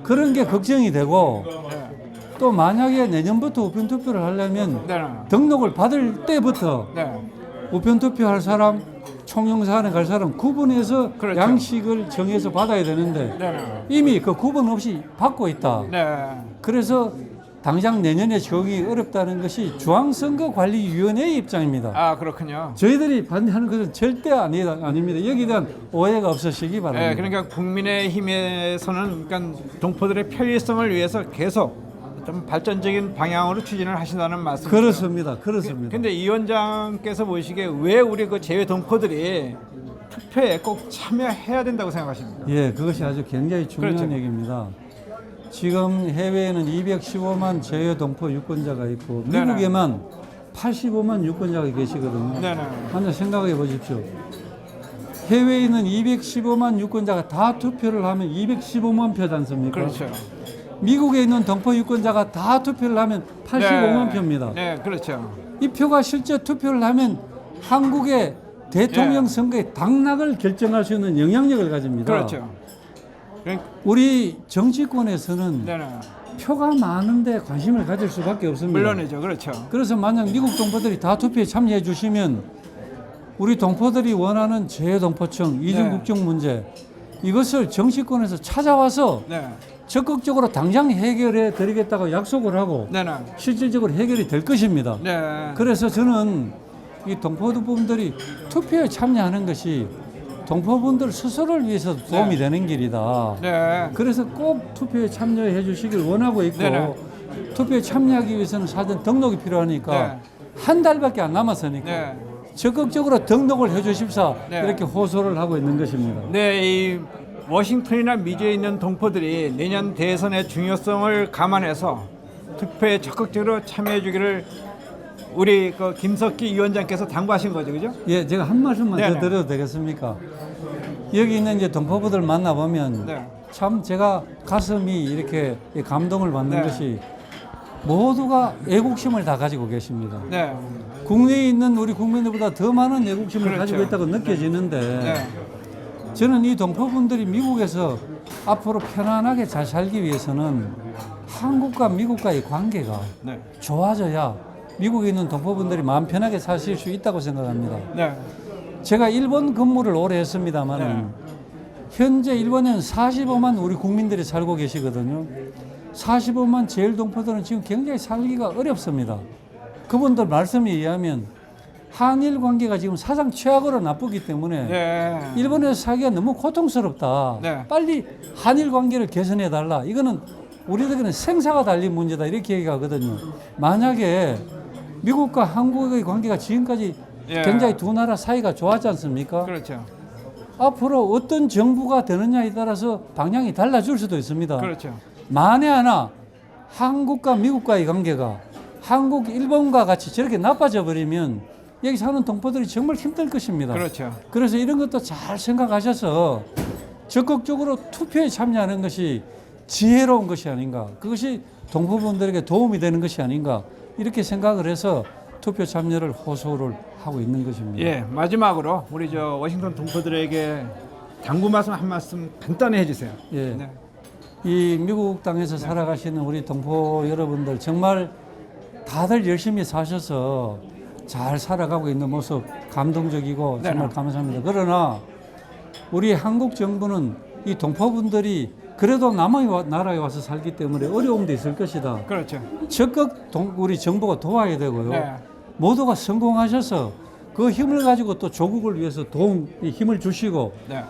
그런 게 걱정이 되고 네. 또 만약에 내년부터 우편 투표를 하려면 네네. 등록을 받을 때부터 네. 우편 투표할 사람, 총영사관에 갈 사람 구분해서 그렇죠. 양식을 정해서 받아야 되는데 네네. 이미 그 구분 없이 받고 있다. 네. 그래서 당장 내년에 적용이 어렵다는 것이 중앙선거관리위원회의 입장입니다. 아 그렇군요. 저희들이 반대하는 것은 절대 아닙니다. 여기에 대한 오해가 없으시기 바랍니다. 네, 그러니까 국민의힘에서는 그러니까 동포들의 편리성을 위해서 계속 좀 발전적인 방향으로 추진을 하신다는 말씀이죠. 그렇습니다. 그렇습니다. 근데 이 위원장께서 보시기에 왜 우리 그 제외 동포들이 투표에 꼭 참여해야 된다고 생각하십니까? 예, 그것이 아주 굉장히 중요한 그렇죠. 얘기입니다. 지금 해외에는 215만 제외 동포 유권자가 있고 네네. 미국에만 85만 유권자가 계시거든요. 네네. 한번 생각해 보십시오. 해외에 있는 215만 유권자가 다 투표를 하면 215만 표지 않습니까? 그렇죠. 미국에 있는 동포 유권자가 다 투표를 하면 85만 네. 표입니다. 네, 그렇죠. 이 표가 실제 투표를 하면 한국의 대통령 예. 선거의 당락을 결정할 수 있는 영향력을 가집니다. 그렇죠. 우리 정치권에서는 네네. 표가 많은데 관심을 가질 수밖에 없습니다. 물론이죠. 그렇죠. 그래서 만약 미국 동포들이 다 투표에 참여해 주시면 우리 동포들이 원하는 재동포층, 이중 국적 문제 이것을 정치권에서 찾아와서 네. 적극적으로 당장 해결해 드리겠다고 약속을 하고 네네. 실질적으로 해결이 될 것입니다. 네. 그래서 저는 이 동포분들이 투표에 참여하는 것이 동포분들 스스로를 위해서 도움이 되는 길이다. 네. 그래서 꼭 투표에 참여해 주시길 원하고 있고 네네. 투표에 참여하기 위해서는 사전 등록이 필요하니까 네. 한 달밖에 안 남았으니까 네. 적극적으로 등록을 해 주십사 네. 이렇게 호소를 하고 있는 것입니다. 네, 이 워싱턴이나 미주에 있는 동포들이 내년 대선의 중요성을 감안해서 투표에 적극적으로 참여해 주기를 우리 그 김석기 위원장께서 당부하신 거죠, 그죠? 예, 제가 한 말씀만 네네. 더 드려도 되겠습니까? 여기 있는 이제 동포분들 만나보면 네. 참 제가 가슴이 이렇게 감동을 받는 네. 것이 모두가 애국심을 다 가지고 계십니다. 네. 국내에 있는 우리 국민들보다 더 많은 애국심을 그렇죠. 가지고 있다고 느껴지는데 네. 저는 이 동포분들이 미국에서 앞으로 편안하게 잘 살기 위해서는 한국과 미국과의 관계가 네. 좋아져야 미국에 있는 동포분들이 마음 편하게 사실 수 있다고 생각합니다. 네. 제가 일본 근무를 오래 했습니다만 네. 현재 일본에는 45만 우리 국민들이 살고 계시거든요. 45만 제일 동포들은 지금 굉장히 살기가 어렵습니다. 그분들 말씀에 의하면 한일 관계가 지금 사상 최악으로 나쁘기 때문에 네. 일본에서 살기가 너무 고통스럽다. 네. 빨리 한일 관계를 개선해 달라. 이거는 우리들에게는 생사가 달린 문제다. 이렇게 얘기하거든요. 만약에 미국과 한국의 관계가 지금까지 예. 굉장히 두 나라 사이가 좋았지 않습니까? 그렇죠. 앞으로 어떤 정부가 되느냐에 따라서 방향이 달라질 수도 있습니다. 그렇죠. 만에 하나 한국과 미국과의 관계가 한국, 일본과 같이 저렇게 나빠져 버리면 여기 사는 동포들이 정말 힘들 것입니다. 그렇죠. 그래서 이런 것도 잘 생각하셔서 적극적으로 투표에 참여하는 것이 지혜로운 것이 아닌가. 그것이 동포분들에게 도움이 되는 것이 아닌가. 이렇게 생각을 해서 투표 참여를 호소를 하고 있는 것입니다. 예, 마지막으로 우리 저 워싱턴 동포들에게 당부 말씀 한 말씀 간단히 해주세요. 예. 네. 이 미국 땅에서 살아가시는 우리 동포 여러분들 정말 다들 열심히 사셔서 잘 살아가고 있는 모습 감동적이고 정말 감사합니다. 그러나 우리 한국 정부는 이 동포분들이 그래도 남의 나라에 와서 살기 때문에 어려움도 있을 것이다. 그렇죠. 적극 우리 정부가 도와야 되고요. 네. 모두가 성공하셔서 그 힘을 가지고 또 조국을 위해서 힘을 주시고 네.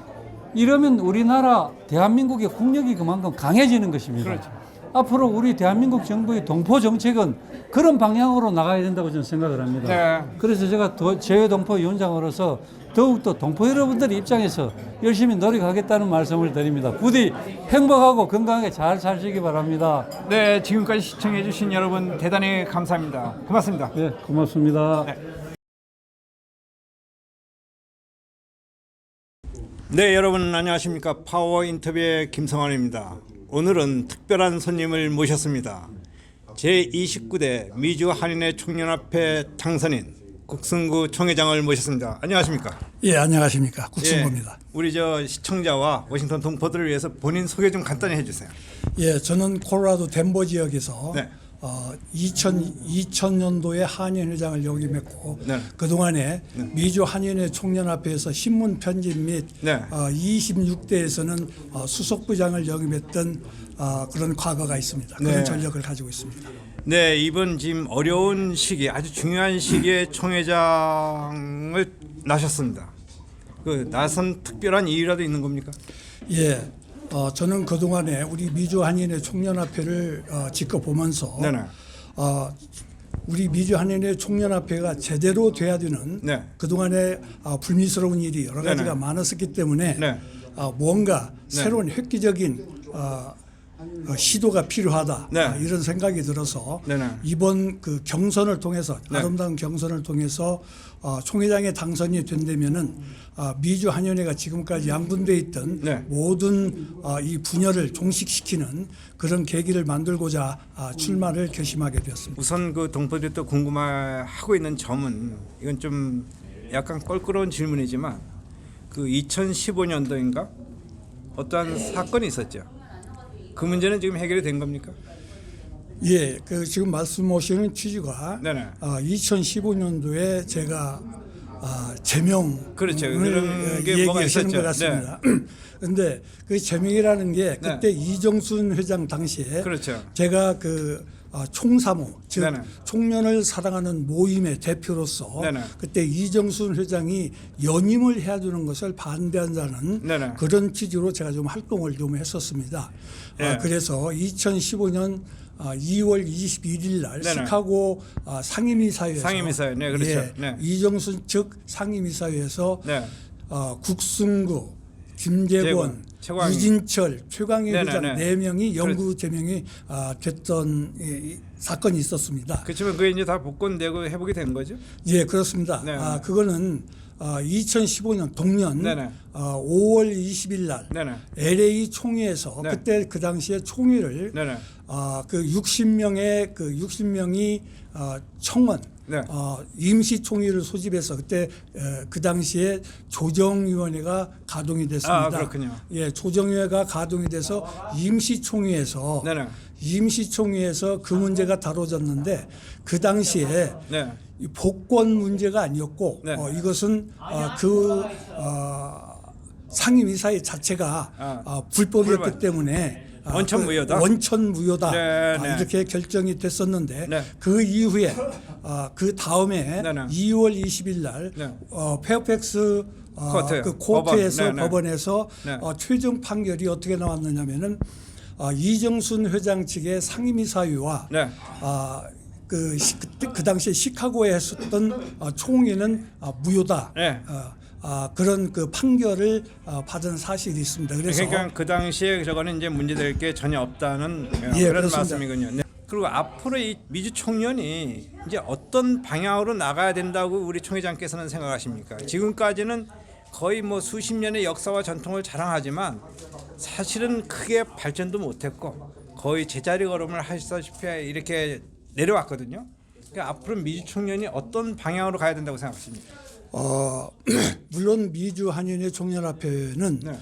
이러면 우리나라 대한민국의 국력이 그만큼 강해지는 것입니다. 그렇죠. 앞으로 우리 대한민국 정부의 동포 정책은 그런 방향으로 나가야 된다고 저는 생각을 합니다. 네. 그래서 제가 제외동포위원장으로서 더욱더 동포 여러분들의 입장에서 열심히 노력하겠다는 말씀을 드립니다. 부디 행복하고 건강하게 잘 사시기 바랍니다. 네, 지금까지 시청해주신 여러분 대단히 감사합니다. 고맙습니다. 네, 고맙습니다. 네, 여러분 안녕하십니까. 파워 인터뷰의 김성환입니다. 오늘은 특별한 손님을 모셨습니다. 제29대 미주 한인회 총연합회 당선인 국승구 총회장을 모셨습니다. 안녕하십니까? 예, 안녕하십니까. 국승구입니다. 예, 우리 저 시청자와 워싱턴 동포들을 위해서 본인 소개 좀 간단히 해주세요. 예, 저는 콜로라도 덴버 지역에서 네. 2000년도에 한인회장을 역임했고 네. 그동안에 미주 한인회 총연합회에서 신문 편집 및 네. 26대에서는 수석부장을 역임했던 그런 과거가 있습니다. 그런 네. 전력을 가지고 있습니다. 네, 이번 지금 어려운 시기, 아주 중요한 시기에 총회장을 나셨습니다. 그 나선 특별한 이유라도 있는 겁니까? 예, 저는 그동안에 우리 미주 한인회 총연합회를 지켜보면서 네네. 우리 미주 한인회 총연합회가 제대로 돼야 되는 네. 그동안에 불미스러운 일이 여러 가지가 네네. 많았었기 때문에 네. 뭔가 네. 새로운 획기적인 시도가 필요하다. 네. 이런 생각이 들어서 네네. 이번 그 경선을 통해서 네. 아름다운 경선을 통해서 총회장에 당선이 된다면은 미주 한인회가 지금까지 양분돼 있던 네. 모든 이 분열을 종식시키는 그런 계기를 만들고자 출마를 결심하게 되었습니다. 우선 그 동포들이 또 궁금해하고 있는 점은 이건 좀 약간 껄끄러운 질문이지만 그 2015년도인가 어떠한 사건이 있었죠. 그 문제는 지금 해결이 된 겁니까? 예, 그 지금 말씀하시는 취지가 네네. 2015년도에 제가 제명을 그렇죠. 그런 게 뭐가 얘기하시는 있었죠. 것 같습니다. 그런데 그 제명이라는 게 그때 이정순 회장 당시에 그렇죠. 제가 그 총사모 즉 네네. 총련을 사랑하는 모임의 대표로서 네네. 그때 이정순 회장이 연임을 해야 되는 것을 반대한다는 네네. 그런 취지로 제가 좀 활동을 좀 했었습니다. 예. 그래서 2015년 2월 21일 날 네네. 시카고 상임이사회에서 상임이사회, 네, 그렇죠. 네. 이정순 측 상임이사회에서 네. 국승구, 김재권, 최광희. 이진철, 최광희 네네네. 회장 4명이 영구 제명이 됐던 사건이 있었습니다. 그렇지만 그게 이제 다 복권되고 회복이 된 거죠? 예, 그렇습니다. 네네. 그거는 2015년 동년 네네. 5월 20일 날 네네. LA 총회에서 네. 그때 그 당시에 총회를 네네. 그 60명이 청원 네. 임시 총회를 소집해서 그때 그 당시에 조정위원회가 가동이 됐습니다. 그렇군요. 예, 조정위원회가 가동이 돼서 임시 총회에서 네네. 그 문제가 다뤄졌는데 그 당시에 네. 이 복권 문제가 아니었고 네. 이것은 상임이사회 자체가 불법이었기 불법. 때문에 원천무효다? 원천무효다. 네, 네. 이렇게 결정이 됐었는데 네. 그 이후에 그 다음에 네, 네. 2월 20일 날 네. 페어팩스 코트, 그 코트에서 법원. 네, 네. 법원에서 네. 최종 판결이 어떻게 나왔느냐면은 이정순 회장 측의 상임위 사유와 네. 그 당시에 시카고에 했었던 총회는 무효다. 네. 그런 그 판결을 받은 사실이 있습니다. 그래서 그러니까 그 당시에 저거는 이제 문제될 게 전혀 없다는 예, 그런 그렇습니다. 말씀이군요. 네. 그리고 앞으로 이 미주 총련이 이제 어떤 방향으로 나가야 된다고 우리 총회장께서는 생각하십니까? 지금까지는 거의 뭐 수십 년의 역사와 전통을 자랑하지만 사실은 크게 발전도 못했고 거의 제자리 걸음을 하시다시피 이렇게 내려왔거든요. 그러니까 앞으로 미주 총련이 어떤 방향으로 가야 된다고 생각하십니까? 물론 미주 한인회 총연합회는 네.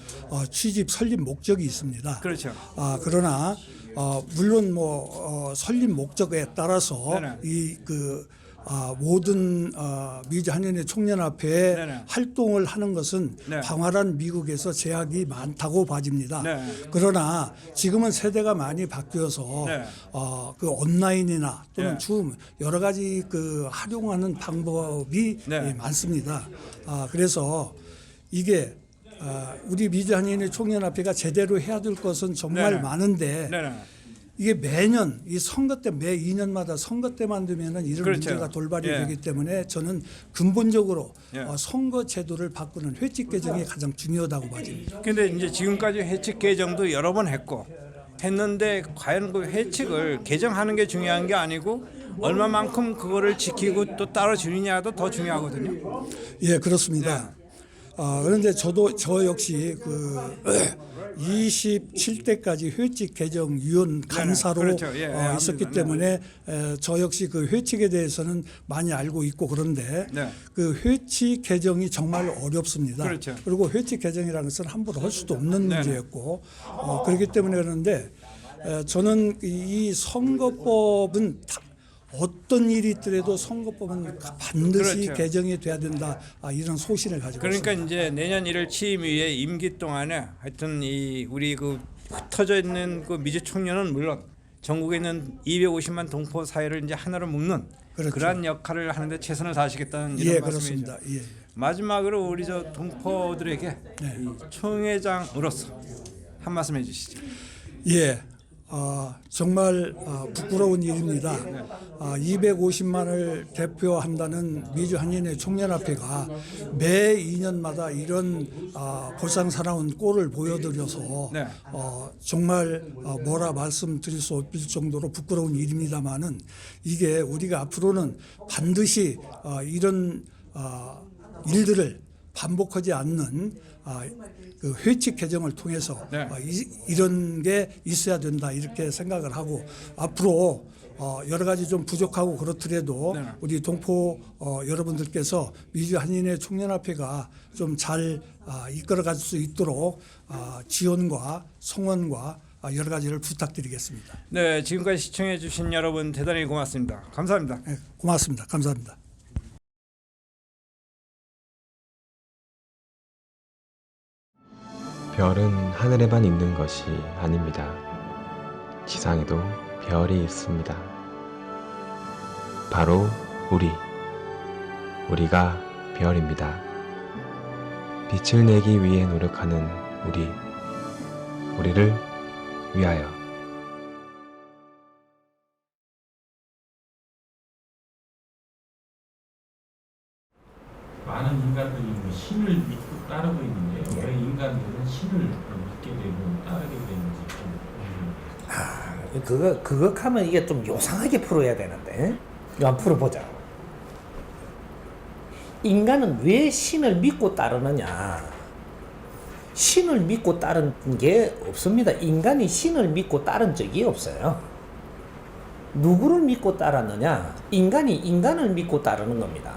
취집 설립 목적이 있습니다. 그렇죠. 그러나 물론 설립 목적에 따라서 네네. 모든 미주 한인회 총연합회의 네네. 활동을 하는 것은 네. 방활한 미국에서 제약이 많다고 봐집니다. 네. 그러나 지금은 세대가 많이 바뀌어서 네. 그 온라인이나 또는 네. 줌 여러 가지 그 활용하는 방법이 네. 많습니다. 그래서 이게 우리 미주 한인회 총연합회가 제대로 해야 될 것은 정말 네네. 많은데 네네. 이게 매년 이 선거 때 매 2년마다 선거 때만 되면은 이런 그렇죠. 문제가 돌발이 예. 되기 때문에 저는 근본적으로 예. 선거 제도를 바꾸는 회칙 개정이 가장 중요하다고 봐집니다. 근데 이제 지금까지 회칙 개정도 여러 번 했는데 과연 그 회칙을 개정하는 게 중요한 게 아니고 얼마만큼 그거를 지키고 또 따로 지느냐도 더 중요하거든요. 예, 그렇습니다. 그런데 저 역시 27대까지 회칙 개정 위원 간사로 그렇죠. 예, 있었기 합니다. 때문에 저 역시 그 회칙에 대해서는 많이 알고 있고 그런데 네. 그 회칙 개정이 정말 어렵습니다. 그렇죠. 그리고 회칙 개정이라는 것은 함부로 할 수도 없는 네네. 문제였고 그렇기 때문에 그러는데 저는 이 선거법은 어떤 일이 있더라도 선거법은 반드시 그렇죠. 개정이 돼야 된다 이런 소신을 가지고 그러니까 있습니다. 이제 내년 1월 취임 이후에 임기 동안에 하여튼 우리 그 흩어져 있는 그 미주 총련은 물론 전국에 있는 250만 동포 사회를 이제 하나로 묶는 그렇죠. 그러한 역할을 하는데 최선을 다하시겠다는 이런 예, 말씀이죠. 그렇습니다. 예. 마지막으로 우리 저 동포들에게 네. 이 총회장으로서 한 말씀 해주시죠. 예, 정말 부끄러운 일입니다. 250만을 대표한다는 미주 한인회 총연합회가 매 2년마다 이런 볼상사나운 꼴을 보여드려서 네. 정말 뭐라 말씀드릴 수 없을 정도로 부끄러운 일입니다만은 이게 우리가 앞으로는 반드시 이런 일들을 반복하지 않는 그 회칙 개정을 통해서 네. 이런 게 있어야 된다 이렇게 생각을 하고 앞으로 여러 가지 좀 부족하고 그렇더라도 네. 우리 동포 여러분들께서 미주 한인회 총연합회가 좀 잘 이끌어갈 수 있도록 지원과 성원과 여러 가지를 부탁드리겠습니다. 네, 지금까지 시청해 주신 여러분 대단히 고맙습니다. 감사합니다. 네, 고맙습니다. 감사합니다. 별은 하늘에만 있는 것이 아닙니다. 지상에도 별이 있습니다. 바로 우리가 별입니다. 빛을 내기 위해 노력하는 우리를 위하여. 많은 인간들이 신을 믿고 따르고 있는데요. 왜 인간들은 신을 믿게 되고 따르게 되는지 좀 그거 하면 이게 좀 요상하게 풀어야 되는데 한번 풀어보자. 인간은 왜 신을 믿고 따르느냐? 신을 믿고 따른 게 없습니다. 인간이 신을 믿고 따른 적이 없어요. 누구를 믿고 따랐느냐? 인간이 인간을 믿고 따르는 겁니다.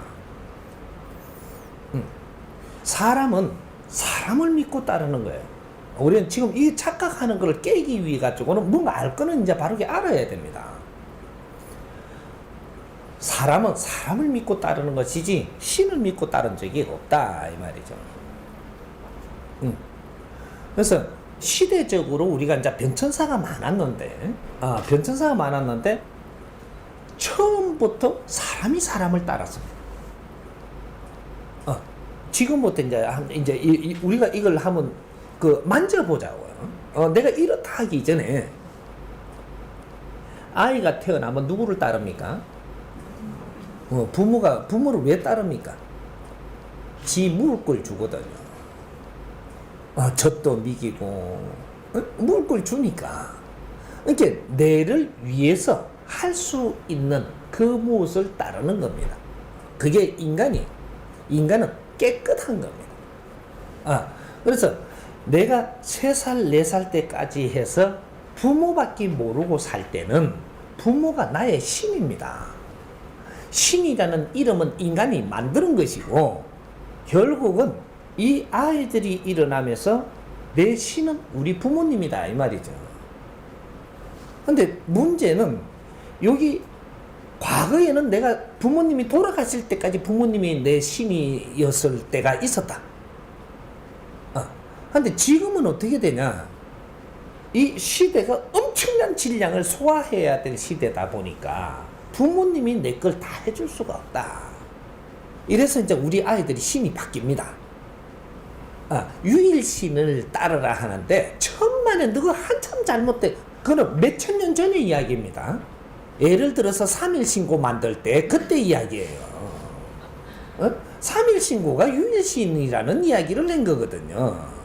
사람은 사람을 믿고 따르는 거예요. 우리는 지금 이 착각하는 걸 깨기 위해 가지고는 뭔가 알 거는 이제 바르게 알아야 됩니다. 사람은 사람을 믿고 따르는 것이지 신을 믿고 따른 적이 없다 이 말이죠. 그래서 시대적으로 우리가 이제 변천사가 많았는데, 처음부터 사람이 사람을 따랐습니다. 지금부터 이제 우리가 이걸 한번 만져보자고요. 내가 이렇다 하기 전에 아이가 태어나면 누구를 따릅니까? 부모를 왜 따릅니까? 지 먹을 걸 주거든요. 젖도 먹이고 먹을 걸 주니까. 이렇게 내를 위해서 할 수 있는 그 무엇을 따르는 겁니다. 그게 인간은 깨끗한 겁니다. 그래서 내가 3살, 4살 때까지 해서 부모밖에 모르고 살 때는 부모가 나의 신입니다. 신이라는 이름은 인간이 만드는 것이고, 결국은 이 아이들이 일어나면서 내 신은 우리 부모님이다 이 말이죠. 근데 문제는 여기 과거에는 내가 부모님이 돌아가실 때까지 부모님이 내 신이었을 때가 있었다. 근데 지금은 어떻게 되냐? 이 시대가 엄청난 질량을 소화해야 될 시대다 보니까 부모님이 내 걸 다 해줄 수가 없다. 이래서 이제 우리 아이들이 신이 바뀝니다. 유일신을 따르라 하는데, 천만에 너가 한참 잘못돼. 그거는 몇천 년 전의 이야기입니다. 예를 들어서 3.1신고 만들 때 그때 이야기예요. 3.1신고가 유일신이라는 이야기를 낸 거거든요.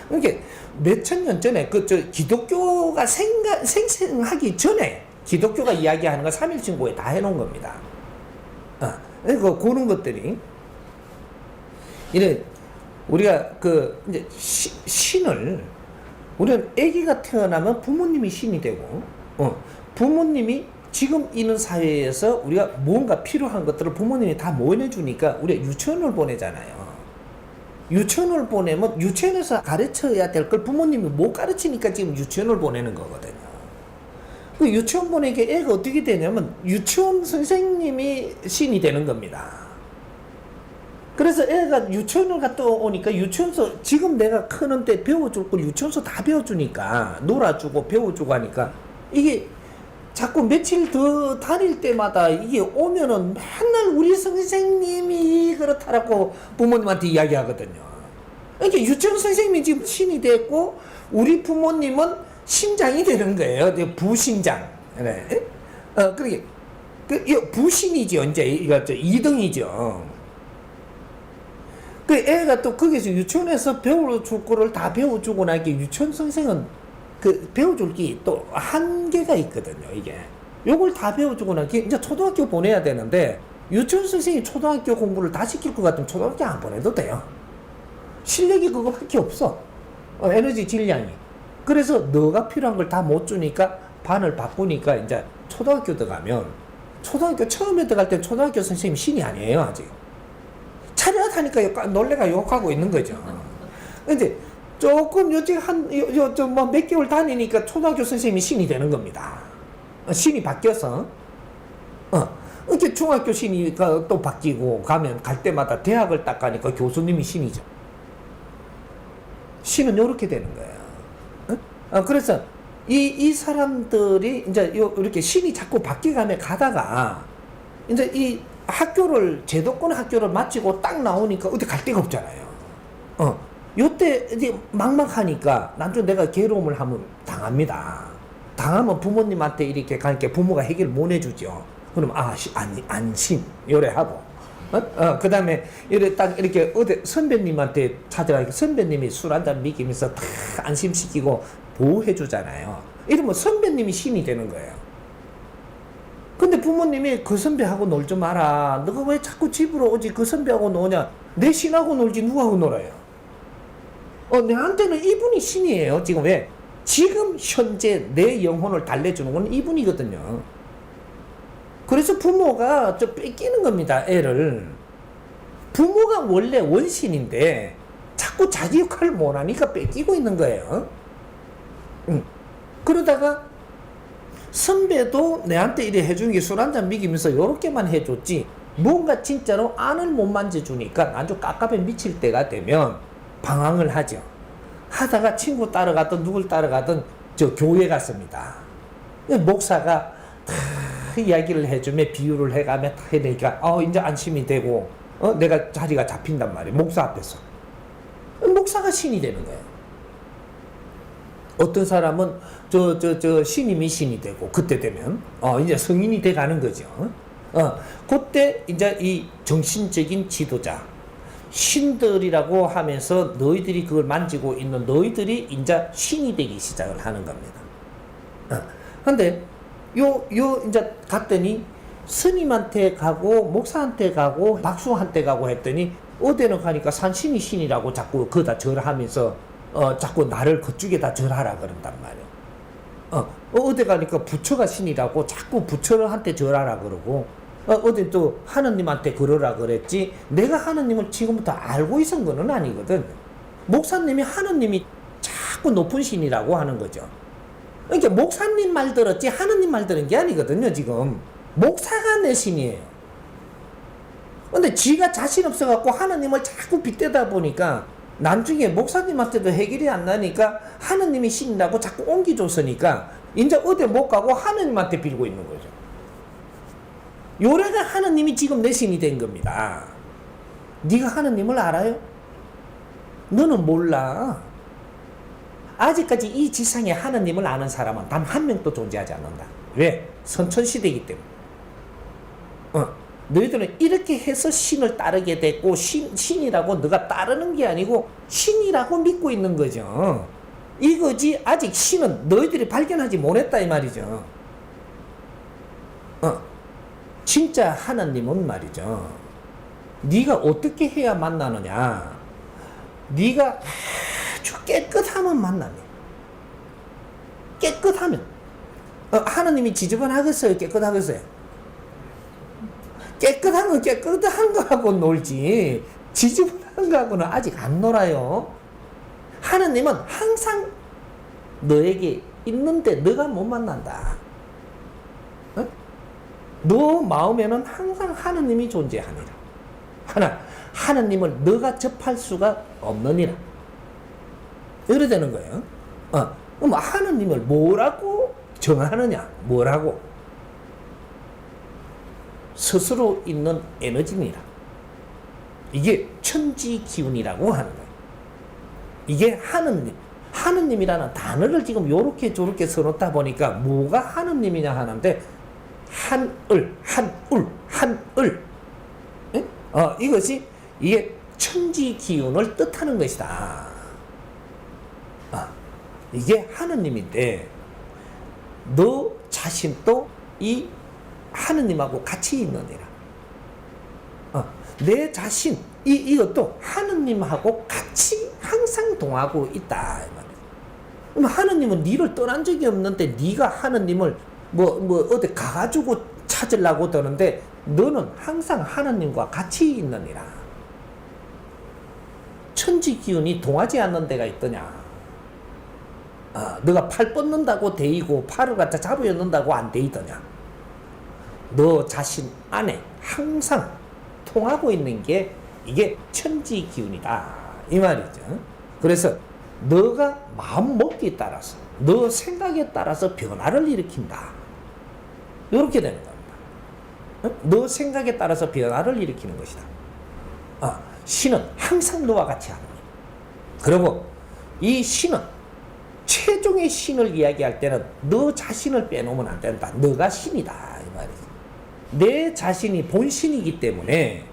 그러니까 몇천 년 전에 기독교가 생성하기 전에 기독교가 이야기하는 거 3.1신고에 다 해놓은 겁니다. 그런 것들이 이래 우리가 이제 신을, 우리는 아기가 태어나면 부모님이 신이 되고, 부모님이 지금 있는 사회에서 우리가 뭔가 필요한 것들을 부모님이 다 모여주니까 우리가 유치원을 보내잖아요. 유치원을 보내면 유치원에서 가르쳐야 될 걸 부모님이 못 가르치니까 지금 유치원을 보내는 거거든요. 그 유치원 보내게 애가 어떻게 되냐면 유치원 선생님이 신이 되는 겁니다. 그래서 애가 유치원을 갔다 오니까 유치원서, 지금 내가 크는데 배워줄 걸 유치원서 다 배워주니까, 놀아주고 배워주고 하니까, 이게 자꾸 며칠 더 다닐 때마다 이게 오면은 맨날 우리 선생님이 그렇다라고 부모님한테 이야기하거든요. 그러니까 유치원 선생님이 지금 신이 됐고, 우리 부모님은 신장이 되는 거예요. 부신장. 네. 그러게 부신이죠. 이제 이거 2등이죠. 그 애가 또 거기서 유치원에서 배워줄 거를 다 배워주고 나게 유치원 선생은 배워줄 게 또 한계가 있거든요. 이게 요걸 다 배워주고 나게 이제 초등학교 보내야 되는데, 유치원 선생이 초등학교 공부를 다 시킬 것 같으면 초등학교 안 보내도 돼요. 실력이 그거밖에 없어. 에너지 질량이. 그래서 너가 필요한 걸 다 못 주니까 반을 바꾸니까 이제 초등학교 들어가면, 초등학교 처음에 들어갈 땐 초등학교 선생님 신이 아니에요. 아직 차렷하니까 놀래가 욕하고 있는 거죠. 근데 조금 요즘 몇 개월 다니니까 초등학교 선생님이 신이 되는 겁니다. 신이 바뀌어서. 이렇게 중학교 신이 또 바뀌고 가면 갈 때마다 대학을 딱 가니까 교수님이 신이죠. 신은 요렇게 되는 거예요. 그래서 이 사람들이 이제 이렇게 신이 자꾸 바뀌어가며 가다가 이제 이 학교를, 제도권 학교를 마치고 딱 나오니까 어디 갈 데가 없잖아요. 요때 이제 막막하니까 나중에 내가 괴로움을 한번 당합니다. 당하면 부모님한테 이렇게 가니까 부모가 해결 못 해주죠. 그럼 안심 요래하고, 그 다음에 이렇게 어디 선배님한테 찾아가니까 선배님이 술 한잔 먹이면서 다 안심시키고 보호해주잖아요. 이러면 선배님이 신이 되는 거예요. 근데 부모님이 그 선배하고 놀지 마라. 너가 왜 자꾸 집으로 오지? 그 선배하고 노냐? 내 신하고 놀지 누구하고 놀아요? 내한테는 이분이 신이에요. 지금 왜? 지금 현재 내 영혼을 달래주는 건 이분이거든요. 그래서 부모가 뺏기는 겁니다. 애를. 부모가 원래 원신인데 자꾸 자기 역할을 못하니까 뺏기고 있는 거예요. 그러다가 선배도 내한테 이래 해주는 게 술 한잔 먹이면서 요렇게만 해줬지, 뭔가 진짜로 안을 못 만져주니까 아주 깝깝해 미칠 때가 되면 방황을 하죠. 하다가 친구 따라가든 누굴 따라가든 저 교회 갔습니다. 목사가 다 이야기를 해주며 비유를 해가며 다 해내니까 이제 안심이 되고 내가 자리가 잡힌단 말이에요. 목사 앞에서. 목사가 신이 되는 거예요. 어떤 사람은 저 신임이 신이 되고 그때 되면 이제 성인이 돼 가는 거죠. 그때 이제 이 정신적인 지도자 신들이라고 하면서 너희들이 그걸 만지고 있는 너희들이 이제 신이 되기 시작을 하는 겁니다. 근데 요 이제 갔더니 스님한테 가고 목사한테 가고 박수한테 가고 했더니 어디는 가니까 산신이 신이라고 자꾸 거기다 절하면서 자꾸 나를 그쪽에다 절하라 그런단 말이에요. 어디 가니까 부처가 신이라고 자꾸 부처한테 절하라 그러고 어디 또 하느님한테 그러라 그랬지 내가 하느님을 지금부터 알고 있은 거는 아니거든. 목사님이 하느님이 자꾸 높은 신이라고 하는 거죠. 그러니까 목사님 말 들었지 하느님 말 들은 게 아니거든요. 지금 목사가 내 신이에요. 근데 지가 자신 없어갖고 하느님을 자꾸 빗대다 보니까 나중에 목사님한테도 해결이 안 나니까 하느님이 신이라고 자꾸 옮겨줬으니까 이제 어디 못 가고 하느님한테 빌고 있는 거죠. 요래가 하느님이 지금 내 신이 된 겁니다. 네가 하느님을 알아요? 너는 몰라. 아직까지 이 지상에 하느님을 아는 사람은 단 한 명도 존재하지 않는다. 왜? 선천시대이기 때문에. 너희들은 이렇게 해서 신을 따르게 됐고 신이라고 너가 따르는 게 아니고 신이라고 믿고 있는 거죠. 이거지 아직 신은 너희들이 발견하지 못했다 이 말이죠. 진짜 하나님은 말이죠. 네가 어떻게 해야 만나느냐. 네가 아주 깨끗하면 만나네. 깨끗하면. 하나님이 지저분하겠어요? 깨끗하겠어요? 깨끗한 건 깨끗한 거하고 놀지 지저분한 거하고는 아직 안 놀아요. 하나님은 항상 너에게 있는데 너가 못 만난다. 너 마음에는 항상 하나님이 존재하니라. 하나님을 너가 접할 수가 없느니라. 이래 되는 거예요. 그럼 하나님을 뭐라고 정하느냐? 뭐라고? 스스로 있는 에너지니라. 이게 천지 기운이라고 하는 거예요. 이게 하느님이라는 단어를 지금 요렇게 저렇게 써놓다 보니까 뭐가 하느님이냐 하는데 한을. 이것이 이게 천지 기운을 뜻하는 것이다. 이게 하느님인데 너 자신도 이 하느님하고 같이 있느니라. 내 자신 이것도 하느님하고 같이 항상 동하고 있다. 그럼 하느님은 니를 떠난 적이 없는데 네가 하느님을 뭐 어디 가가지고 찾으려고 드는데 너는 항상 하느님과 같이 있느니라. 천지 기운이 동하지 않는 데가 있더냐? 너가 팔 뻗는다고 데이고 팔을 갖다 잡으였는다고 안 데이더냐? 너 자신 안에 항상 통하고 있는 게 이게 천지 기운이다 이 말이죠. 그래서 너가 마음 먹기에 따라서 너 생각에 따라서 변화를 일으킨다. 이렇게 되는 겁니다. 너 생각에 따라서 변화를 일으키는 것이다. 신은 항상 너와 같이 하는 거예요. 그리고 이 신은 최종의 신을 이야기할 때는 너 자신을 빼놓으면 안 된다. 너가 신이다 이 말이죠. 내 자신이 본신이기 때문에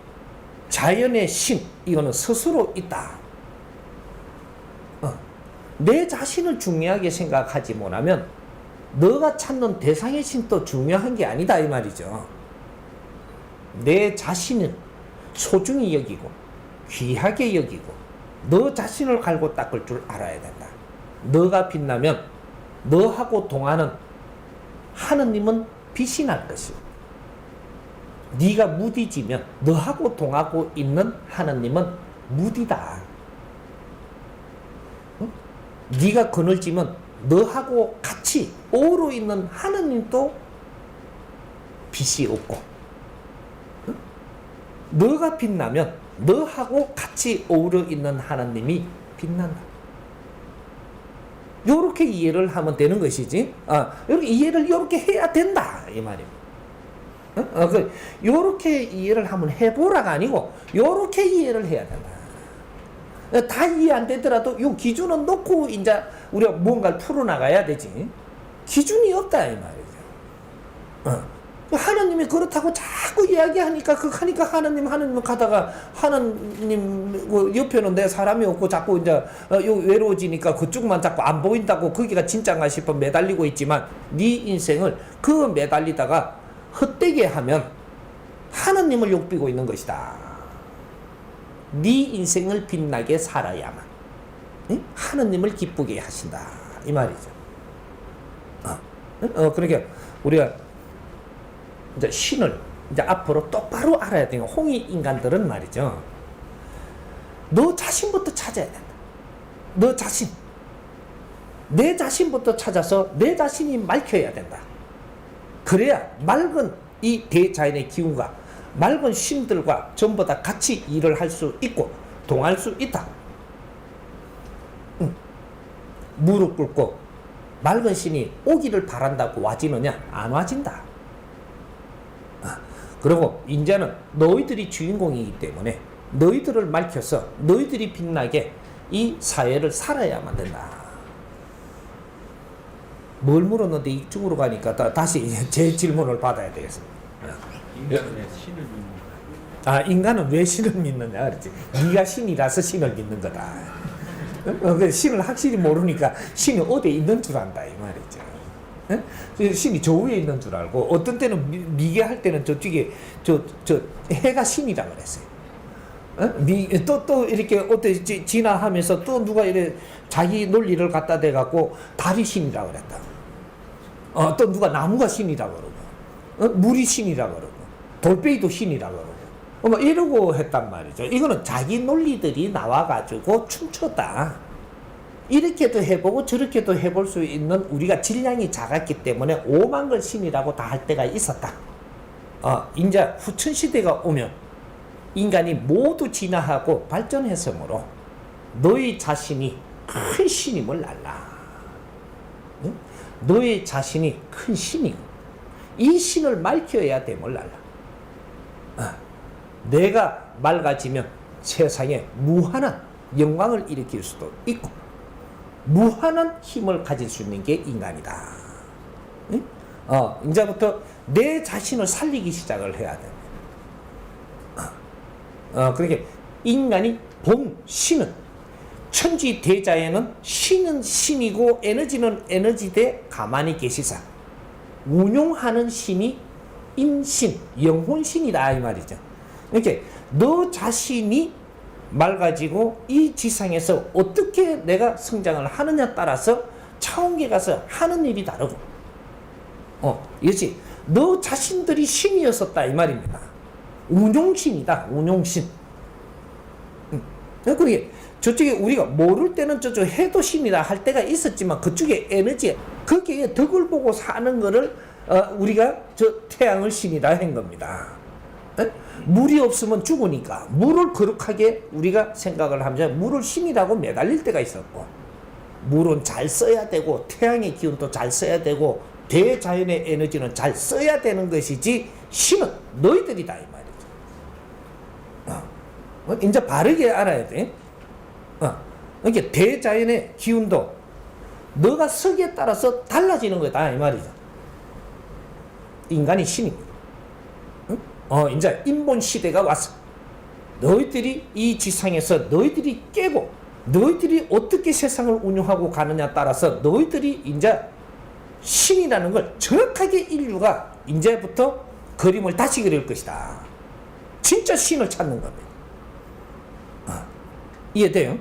자연의 신 이거는 스스로 있다. 내 자신을 중요하게 생각하지 못하면 너가 찾는 대상의 신도 중요한 게 아니다 이 말이죠. 내 자신은 소중히 여기고 귀하게 여기고 너 자신을 갈고 닦을 줄 알아야 된다. 너가 빛나면 너하고 동하는 하느님은 빛이 날 것이고 네가 무디지면 너하고 동하고 있는 하느님은 무디다. 네가 그늘지면 너하고 같이 어우러 있는 하느님도 빛이 없고 너가 빛나면 너하고 같이 어우러 있는 하나님이 빛난다. 요렇게 이해를 하면 되는 것이지. 이렇게 이해를 요렇게 해야 된다 이 말입니다. 요렇게 이해를 한번 해보라가 아니고 요렇게 이해를 해야 된다. 다 이해 안 되더라도 요 기준은 놓고 이제 우리가 뭔가를 풀어나가야 되지. 기준이 없다 이 말이죠. 하나님이 그렇다고 자꾸 이야기하니까 하니까 하나님 가다가 하나님 옆에는 내 사람이 없고 자꾸 이제 요 외로워지니까 그쪽만 자꾸 안 보인다고 거기가 진짜인가 싶어 매달리고 있지만 네 인생을 그 매달리다가 헛되게 하면 하나님을 욕비고 있는 것이다. 네 인생을 빛나게 살아야만 하나님을 기쁘게 하신다 이 말이죠. 그러니까 우리가 이제 신을 이제 앞으로 똑바로 알아야 돼요. 홍익 인간들은 말이죠. 너 자신부터 찾아야 된다. 너 자신. 내 자신부터 찾아서 내 자신이 맑혀야 된다. 그래야 맑은 이 대자연의 기운과 맑은 신들과 전부 다 같이 일을 할 수 있고 동할 수 있다. 무릎 꿇고 맑은 신이 오기를 바란다고 와지느냐? 안 와진다. 그리고 이제는 너희들이 주인공이기 때문에 너희들을 밝혀서 너희들이 빛나게 이 사회를 살아야만 된다. 뭘 물었는데 이쪽으로 가니까 다시 제 질문을 받아야 되겠습니다. 인간은 왜 신을 믿는가? 인간은 왜 신을 믿느냐 그랬지. 네가 신이라서 신을 믿는 거다. 신을 확실히 모르니까 신이 어디에 있는 줄 안다 이 말이죠. 신이 저 위에 있는 줄 알고 어떤 때는 미개할 때는 저쪽에 저 해가 신이라 그랬어요. 또 이렇게 어때 진화하면서 또 누가 이래 자기 논리를 갖다 대갖고 달이 신이라 그랬다. 또 누가 나무가 신이라 그러고 물이 신이라 그러고 돌멩이도 신이라 그러고 이러고 했단 말이죠. 이거는 자기 논리들이 나와가지고 춤췄다. 이렇게도 해보고 저렇게도 해볼 수 있는 우리가 질량이 작았기 때문에 오만 걸 신이라고 다 할 때가 있었다. 이제 후천시대가 오면 인간이 모두 진화하고 발전했으므로 너희 자신이 큰 신임을 알라. 너희 자신이 큰 신이고 이 신을 밝혀야 됨을 알라. 내가 맑아지면 세상에 무한한 영광을 일으킬 수도 있고 무한한 힘을 가질 수 있는 게 인간이다. 이제부터 내 자신을 살리기 시작을 해야 됩니다. 그러니까 인간이 본 신은 천지 대자연은 신은 신이고 에너지는 에너지대 가만히 계시사 운용하는 신이 인신, 영혼신이다 이 말이죠. 이렇게 너 자신이 맑아지고 이 지상에서 어떻게 내가 성장을 하느냐 따라서 차원계 가서 하는 일이 다르고 이것이 너 자신들이 신이었었다 이 말입니다. 운용신이다 운용신. 그게 저쪽에 우리가 모를 때는 저쪽 해도 신이라 할 때가 있었지만 그쪽에 에너지 거기에 덕을 보고 사는 거를 우리가 저 태양을 신이라 한 겁니다. 물이 없으면 죽으니까 물을 거룩하게 우리가 생각을 하면서 물을 신이라고 매달릴 때가 있었고 물은 잘 써야 되고 태양의 기운도 잘 써야 되고 대자연의 에너지는 잘 써야 되는 것이지 신은 너희들이다 이 말이죠. 이제 바르게 알아야 돼. 그러니까 대자연의 기운도 너가 쓰기에 따라서 달라지는 거다 이 말이죠. 인간이 신입니다. 이제 인본 시대가 왔어. 너희들이 이 지상에서 너희들이 깨고 너희들이 어떻게 세상을 운영하고 가느냐 따라서 너희들이 이제 신이라는 걸 정확하게 인류가 이제부터 그림을 다시 그릴 것이다. 진짜 신을 찾는 겁니다. 이해돼요?